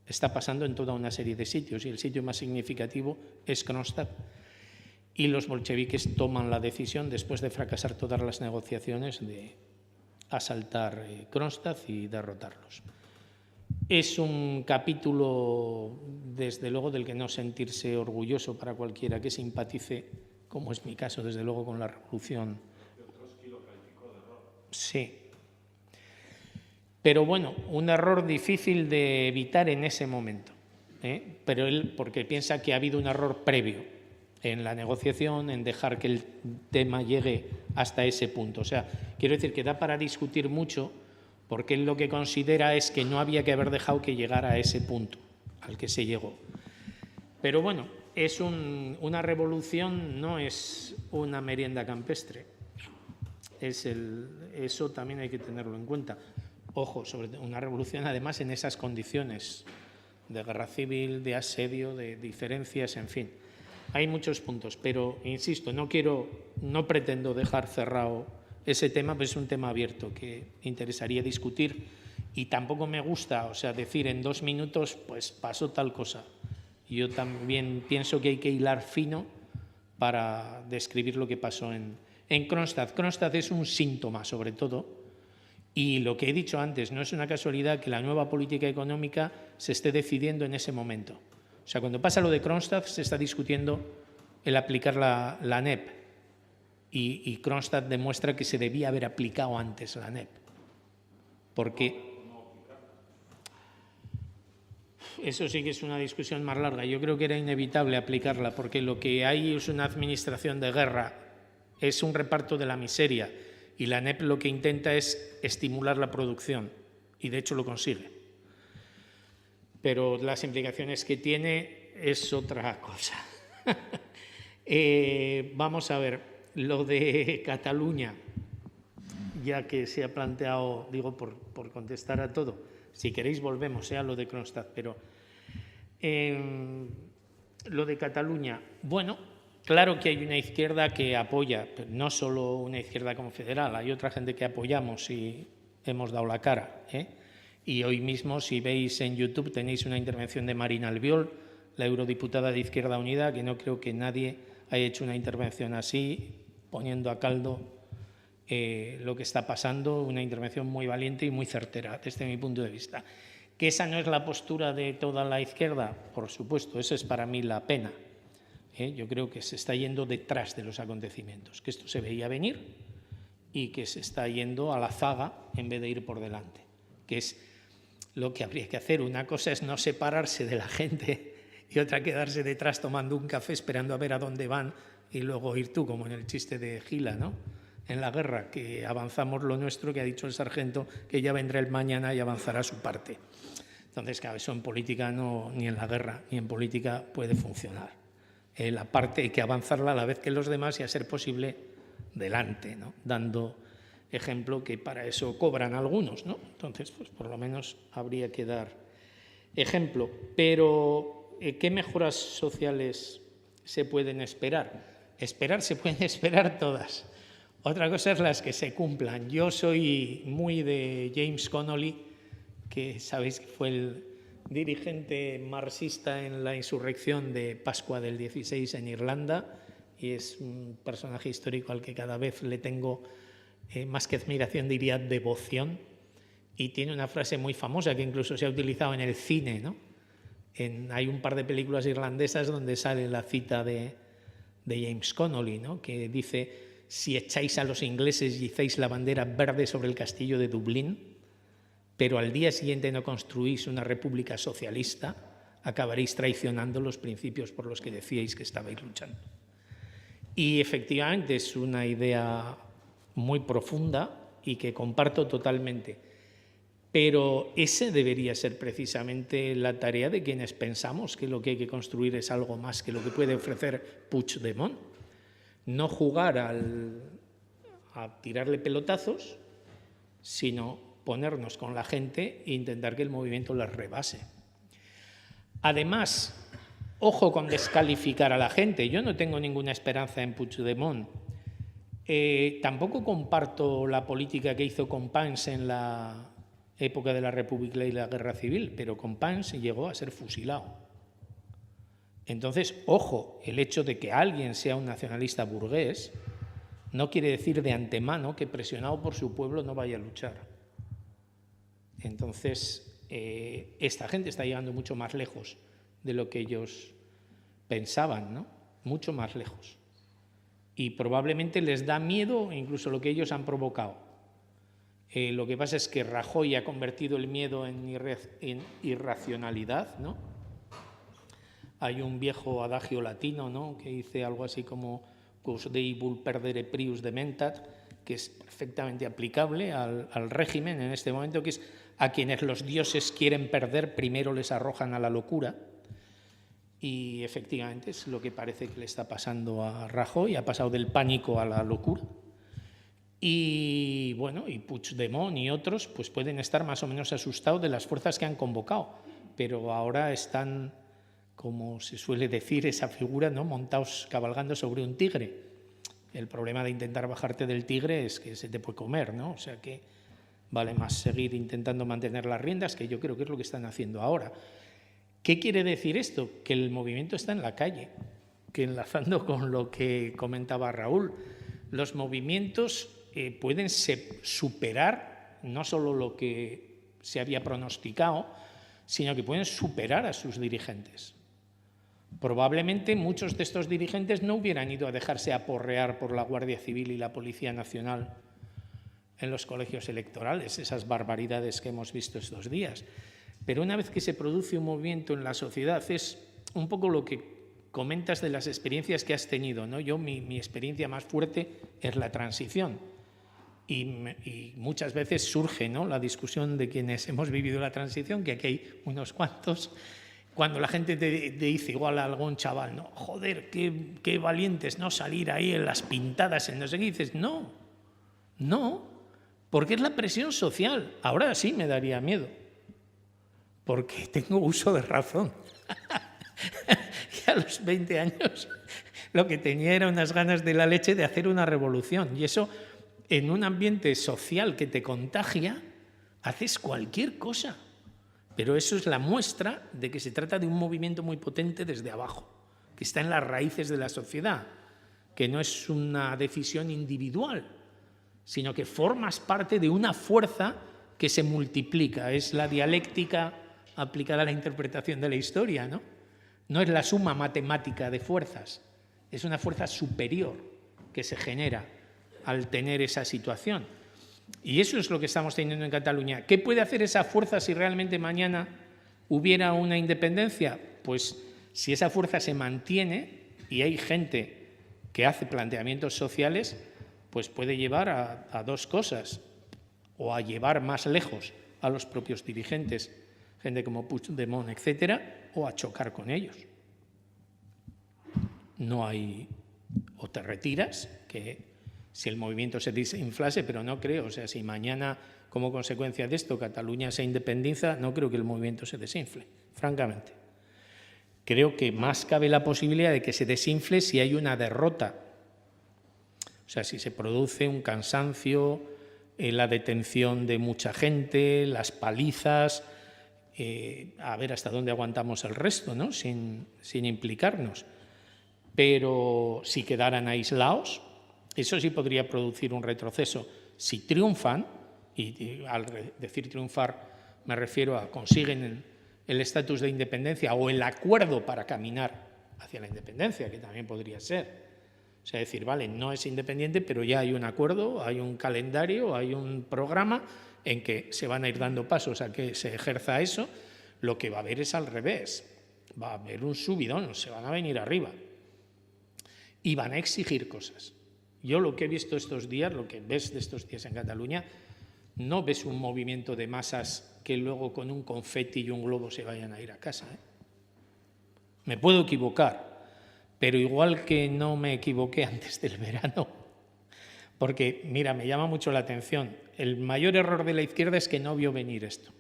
Speaker 3: está pasando en toda una serie de sitios, y el sitio más significativo es Kronstadt. Y los bolcheviques toman la decisión, después de fracasar todas las negociaciones, de asaltar Kronstadt y derrotarlos. Es un capítulo, desde luego, del que no sentirse orgulloso para cualquiera que simpatice, como es mi caso, desde luego, con la revolución. Sí. Pero bueno, un error difícil de evitar en ese momento, pero él porque piensa que ha habido un error previo en la negociación, en dejar que el tema llegue hasta ese punto. O sea, quiero decir que da para discutir mucho, porque él lo que considera es que no había que haber dejado que llegara a ese punto al que se llegó. Pero bueno, es una revolución, no es una merienda campestre. Eso también hay que tenerlo en cuenta. Ojo, sobre una revolución además en esas condiciones de guerra civil, de asedio, de diferencias, en fin. Hay muchos puntos, pero insisto, no pretendo dejar cerrado ese tema, pero es un tema abierto que interesaría discutir y tampoco me gusta, o sea, decir en 2 minutos, pues pasó tal cosa. Yo también pienso que hay que hilar fino para describir lo que pasó en Kronstadt. Kronstadt es un síntoma, sobre todo, y lo que he dicho antes, no es una casualidad que la nueva política económica se esté decidiendo en ese momento. O sea, cuando pasa lo de Kronstadt se está discutiendo el aplicar la NEP y Kronstadt demuestra que se debía haber aplicado antes la NEP. Porque eso sí que es una discusión más larga. Yo creo que era inevitable aplicarla porque lo que hay es una administración de guerra, es un reparto de la miseria y la NEP lo que intenta es estimular la producción y de hecho lo consigue. Pero las implicaciones que tiene es otra cosa. Vamos a ver, lo de Cataluña, ya que se ha planteado, digo, por contestar a todo, si queréis volvemos a lo de Kronstadt, pero lo de Cataluña, bueno, claro que hay una izquierda que apoya, pero no solo una izquierda confederal, hay otra gente que apoyamos y hemos dado la cara, Y hoy mismo, si veis en YouTube, tenéis una intervención de Marina Albiol, la eurodiputada de Izquierda Unida, que no creo que nadie haya hecho una intervención así, poniendo a caldo lo que está pasando, una intervención muy valiente y muy certera, desde mi punto de vista. ¿Que esa no es la postura de toda la izquierda? Por supuesto, esa es para mí la pena. Yo creo que se está yendo detrás de los acontecimientos, que esto se veía venir y que se está yendo a la zaga en vez de ir por delante, que es lo que habría que hacer. Una cosa es no separarse de la gente y otra quedarse detrás tomando un café esperando a ver a dónde van y luego ir tú, como en el chiste de Gila, ¿no? En la guerra, que avanzamos lo nuestro, que ha dicho el sargento que ya vendrá el mañana y avanzará su parte. Entonces, claro, eso en política no, ni en la guerra ni en política puede funcionar. La parte hay que avanzarla a la vez que los demás y a ser posible delante, ¿no? Dando ejemplo, que para eso cobran algunos, ¿no? Entonces, pues por lo menos habría que dar ejemplo. Pero, ¿qué mejoras sociales se pueden esperar? Se pueden esperar todas. Otra cosa es las que se cumplan. Yo soy muy de James Connolly, que sabéis que fue el dirigente marxista en la insurrección de Pascua del 16 en Irlanda, y es un personaje histórico al que cada vez le tengo más que admiración, diría devoción, y tiene una frase muy famosa que incluso se ha utilizado en el cine, ¿no? Hay un par de películas irlandesas donde sale la cita de James Connolly, ¿no? Que dice: si echáis a los ingleses y hacéis la bandera verde sobre el castillo de Dublín, pero al día siguiente no construís una república socialista, acabaréis traicionando los principios por los que decíais que estabais luchando. Y efectivamente es una idea muy profunda y que comparto totalmente. Pero esa debería ser precisamente la tarea de quienes pensamos que lo que hay que construir es algo más que lo que puede ofrecer Puigdemont. No jugar a tirarle pelotazos, sino ponernos con la gente e intentar que el movimiento las rebase. Además, ojo con descalificar a la gente. Yo no tengo ninguna esperanza en Puigdemont. Tampoco comparto la política que hizo Companys en la época de la República y la Guerra Civil, pero Companys llegó a ser fusilado. Entonces, ojo, el hecho de que alguien sea un nacionalista burgués no quiere decir de antemano que presionado por su pueblo no vaya a luchar. Entonces, esta gente está llegando mucho más lejos de lo que ellos pensaban, ¿no? Mucho más lejos. Y probablemente les da miedo incluso lo que ellos han provocado. Lo que pasa es que Rajoy ha convertido el miedo en irracionalidad, ¿no? Hay un viejo adagio latino, ¿no?, que dice algo así como «Quos deibul perdere prius dementat», que es perfectamente aplicable al régimen en este momento, que es a quienes los dioses quieren perder, primero les arrojan a la locura. Y efectivamente es lo que parece que le está pasando a Rajoy, ha pasado del pánico a la locura. Y bueno, y Puigdemont y otros pues pueden estar más o menos asustados de las fuerzas que han convocado, pero ahora están, como se suele decir, esa figura, ¿no?, montados, cabalgando sobre un tigre. El problema de intentar bajarte del tigre es que se te puede comer, ¿no? O sea que vale más seguir intentando mantener las riendas, que yo creo que es lo que están haciendo ahora. ¿Qué quiere decir esto? Que el movimiento está en la calle, que enlazando con lo que comentaba Raúl, los movimientos pueden superar no solo lo que se había pronosticado, sino que pueden superar a sus dirigentes. Probablemente muchos de estos dirigentes no hubieran ido a dejarse aporrear por la Guardia Civil y la Policía Nacional en los colegios electorales, esas barbaridades que hemos visto estos días. Pero una vez que se produce un movimiento en la sociedad, es un poco lo que comentas de las experiencias que has tenido, ¿no? Yo, mi experiencia más fuerte es la transición. Y muchas veces surge, ¿no?, la discusión de quienes hemos vivido la transición, que aquí hay unos cuantos, cuando la gente te dice igual a algún chaval, ¿no?, joder, qué valientes, ¿no?, salir ahí en las pintadas, en no sé qué, dices, no, porque es la presión social. Ahora sí me daría miedo, porque tengo uso de razón. Y a los 20 años lo que tenía era unas ganas de la leche de hacer una revolución. Y eso, en un ambiente social que te contagia, haces cualquier cosa. Pero eso es la muestra de que se trata de un movimiento muy potente desde abajo, que está en las raíces de la sociedad, que no es una decisión individual, sino que formas parte de una fuerza que se multiplica. Es la dialéctica aplicada a la interpretación de la historia, ¿no? No es la suma matemática de fuerzas, es una fuerza superior que se genera al tener esa situación. Y eso es lo que estamos teniendo en Cataluña. ¿Qué puede hacer esa fuerza si realmente mañana hubiera una independencia? Pues si esa fuerza se mantiene y hay gente que hace planteamientos sociales, pues puede llevar a dos cosas, o a llevar más lejos a los propios dirigentes, gente como Puigdemont, etcétera, o a chocar con ellos. No hay, o te retiras, que si el movimiento se desinflase, pero no creo, o sea, si mañana como consecuencia de esto Cataluña se independiza, no creo que el movimiento se desinfle, francamente. Creo que más cabe la posibilidad de que se desinfle si hay una derrota, o sea, si se produce un cansancio, la detención de mucha gente, las palizas, a ver hasta dónde aguantamos el resto, ¿no?, sin implicarnos. Pero si quedaran aislados, eso sí podría producir un retroceso. Si triunfan, y al decir triunfar me refiero a consiguen el estatus de independencia o el acuerdo para caminar hacia la independencia, que también podría ser. O sea, decir, vale, no es independiente, pero ya hay un acuerdo, hay un calendario, hay un programa en que se van a ir dando pasos a que se ejerza eso. Lo que va a haber es al revés. Va a haber un subidón, se van a venir arriba. Y van a exigir cosas. Yo lo que he visto estos días, lo que ves de estos días en Cataluña, no ves un movimiento de masas que luego con un confeti y un globo se vayan a ir a casa, ¿eh? Me puedo equivocar, pero igual que no me equivoqué antes del verano, porque, mira, me llama mucho la atención, el mayor error de la izquierda es que no vio venir esto.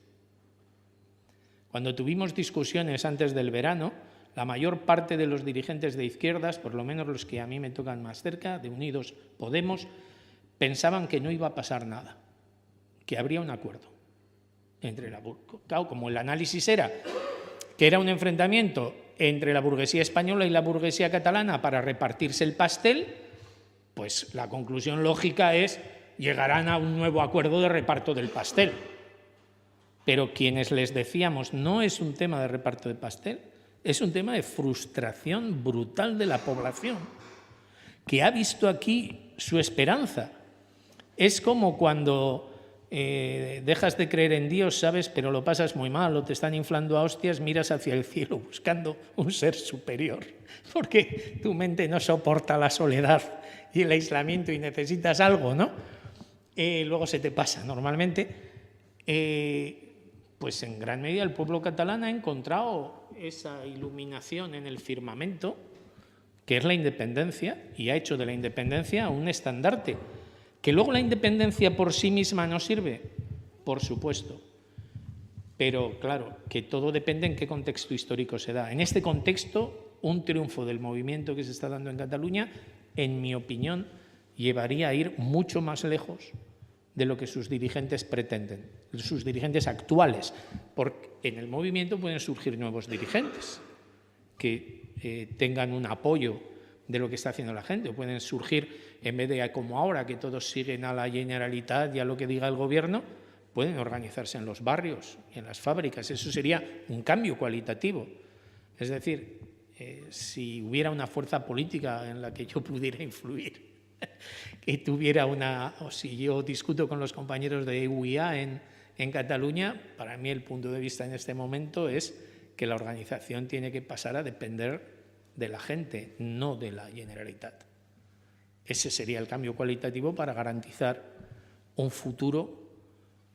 Speaker 3: Cuando tuvimos discusiones antes del verano, la mayor parte de los dirigentes de izquierdas, por lo menos los que a mí me tocan más cerca, de Unidos Podemos, pensaban que no iba a pasar nada, que habría un acuerdo entre claro, como el análisis era que era un enfrentamiento entre la burguesía española y la burguesía catalana para repartirse el pastel, pues la conclusión lógica es llegarán a un nuevo acuerdo de reparto del pastel. Pero quienes les decíamos no es un tema de reparto de pastel, es un tema de frustración brutal de la población, que ha visto aquí su esperanza. Es como cuando dejas de creer en Dios, ¿sabes? Pero lo pasas muy mal o te están inflando a hostias, miras hacia el cielo buscando un ser superior, porque tu mente no soporta la soledad y el aislamiento y necesitas algo, ¿no? Luego se te pasa. Normalmente, pues en gran medida el pueblo catalán ha encontrado esa iluminación en el firmamento, que es la independencia, y ha hecho de la independencia un estandarte. ¿Que luego la independencia por sí misma no sirve? Por supuesto. Pero claro, que todo depende en qué contexto histórico se da. En este contexto, un triunfo del movimiento que se está dando en Cataluña, en mi opinión, llevaría a ir mucho más lejos de lo que sus dirigentes pretenden, sus dirigentes actuales, porque en el movimiento pueden surgir nuevos dirigentes que tengan un apoyo de lo que está haciendo la gente, o pueden surgir, en vez de como ahora, que todos siguen a la Generalitat y a lo que diga el gobierno, pueden organizarse en los barrios y en las fábricas. Eso sería un cambio cualitativo. Es decir, si hubiera una fuerza política en la que yo pudiera influir, que tuviera o si yo discuto con los compañeros de UIA en Cataluña, para mí el punto de vista en este momento es que la organización tiene que pasar a depender de la gente, no de la Generalitat. Ese sería el cambio cualitativo para garantizar un futuro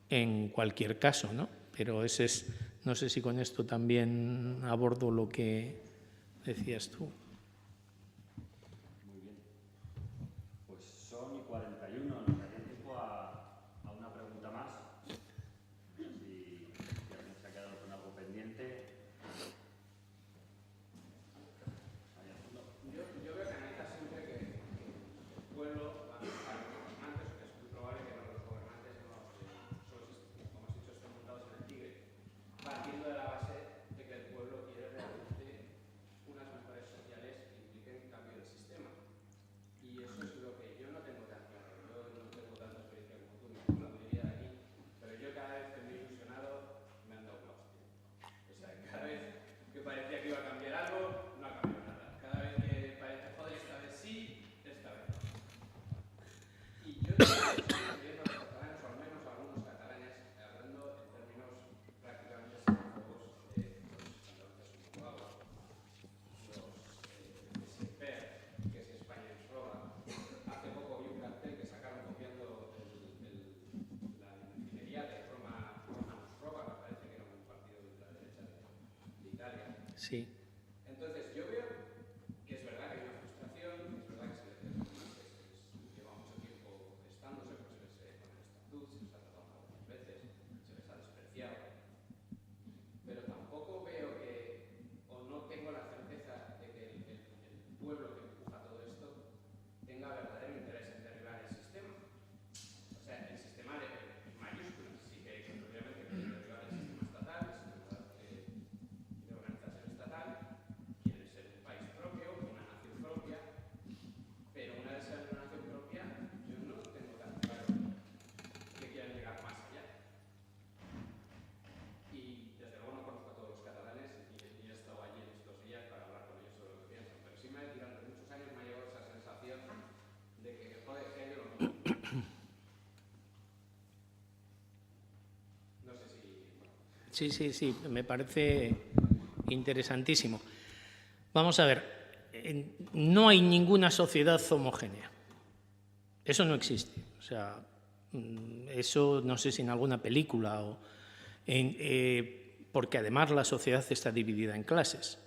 Speaker 3: en cualquier caso, ¿no? Pero ese es, no sé si con esto también abordo lo que decías tú.
Speaker 2: Muy bien. Pues son y 41, nos daría tiempo a una pregunta más. Si alguien se ha quedado con algo pendiente.
Speaker 8: Yo veo que analiza siempre que el pueblo, a los gobernantes, que es muy probable que los gobernantes no, como has dicho, estén montados en el tigre, partiendo de la base de que el pueblo quiere realmente unas mejoras sociales que impliquen cambio del sistema. Y eso es lo que yo no tengo tan claro. Yo no tengo tanta experiencia como tú, ni tú, la mayoría de aquí, pero yo cada vez que me he ilusionado me han dado una hostia. O sea, cada vez que parecía que iba a cambiar algo, no ha cambiado nada. Cada vez que parece, joder, esta vez sí, esta vez no. Y yo no estoy viendo a los catalanes, o al menos a algunos catalanes, hablando en términos prácticamente xenófobos, los andaluces un poco agua, los SEPER, que es España nos roba. Hace poco vi un cartel que sacaron copiando la ingeniería de Roma nos roba, me parece que era un partido de ultraderecha de Italia.
Speaker 3: Sí.
Speaker 8: Entonces, yo veo que es verdad que hay una frustración, es verdad que se les lleva mucho tiempo estándose, pues se les con el estatut, se les ha tratado algunas veces, se les ha despreciado. Pero tampoco veo que, o no tengo la certeza de que el pueblo que empuja todo esto tenga verdadero interés en derribar el sistema. O sea, el sistema de mayúsculas, sí que obviamente quieren derribar el sistema estatal, el sistema de organización estatal, quieren ser un país propio, una nación propia, pero una vez sea una nación propia, yo no tengo tan claro que quieran llegar más allá. Y desde luego no conozco a todos los catalanes y he estado allí en estos días para hablar con ellos sobre lo que piensan, pero sí durante muchos años me ha llevado esa sensación de que, joder, que hay de lo mismo. No sé si...
Speaker 3: Sí, me parece interesantísimo. Vamos a ver, no hay ninguna sociedad homogénea. Eso no existe. O sea, eso no sé si en alguna película o porque además la sociedad está dividida en clases,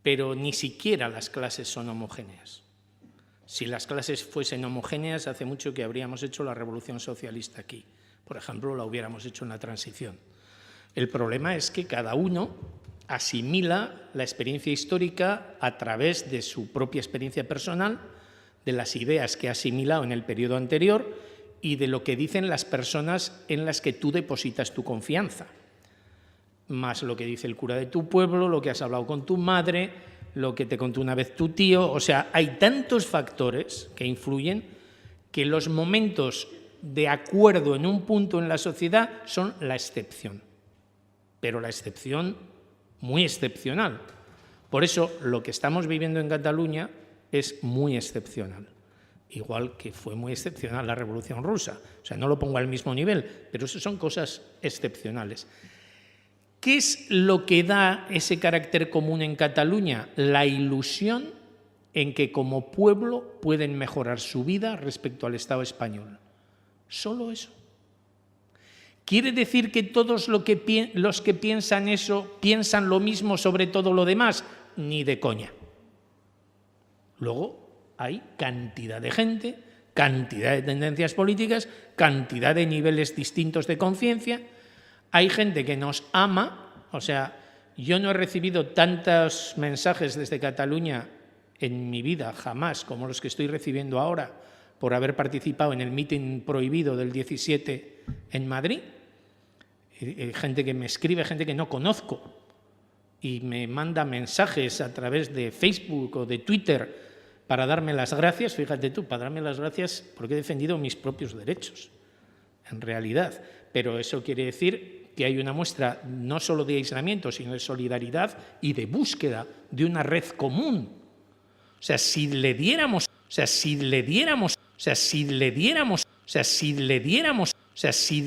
Speaker 3: pero ni siquiera las clases son homogéneas. Si las clases fuesen homogéneas, hace mucho que habríamos hecho la revolución socialista aquí. Por ejemplo, la hubiéramos hecho en la transición. El problema es que cada uno asimila la experiencia histórica a través de su propia experiencia personal, de las ideas que ha asimilado en el periodo anterior y de lo que dicen las personas en las que tú depositas tu confianza. Más lo que dice el cura de tu pueblo, lo que has hablado con tu madre, lo que te contó una vez tu tío. O sea, hay tantos factores que influyen que los momentos de acuerdo en un punto en la sociedad son la excepción. Pero la excepción muy excepcional. Por eso lo que estamos viviendo en Cataluña es muy excepcional. igual que fue muy excepcional la Revolución Rusa. O sea, no lo pongo al mismo nivel, pero eso son cosas excepcionales. ¿Qué es lo que da ese carácter común en Cataluña? La ilusión en que como pueblo pueden mejorar su vida respecto al Estado español. Solo eso. ¿Quiere decir que todos los que piensan eso piensan lo mismo sobre todo lo demás? Ni de coña. Luego hay cantidad de gente, cantidad de tendencias políticas, cantidad de niveles distintos de conciencia. Hay gente que nos ama, o sea, yo no he recibido tantos mensajes desde Cataluña en mi vida jamás como los que estoy recibiendo ahora por haber participado en el mitin prohibido del 17 en Madrid. Gente que me escribe, gente que no conozco y me manda mensajes a través de Facebook o de Twitter para darme las gracias, fíjate tú, para darme las gracias porque he defendido mis propios derechos, en realidad. Pero eso quiere decir que hay una muestra no solo de aislamiento, sino de solidaridad y de búsqueda de una red común. O sea, si le diéramos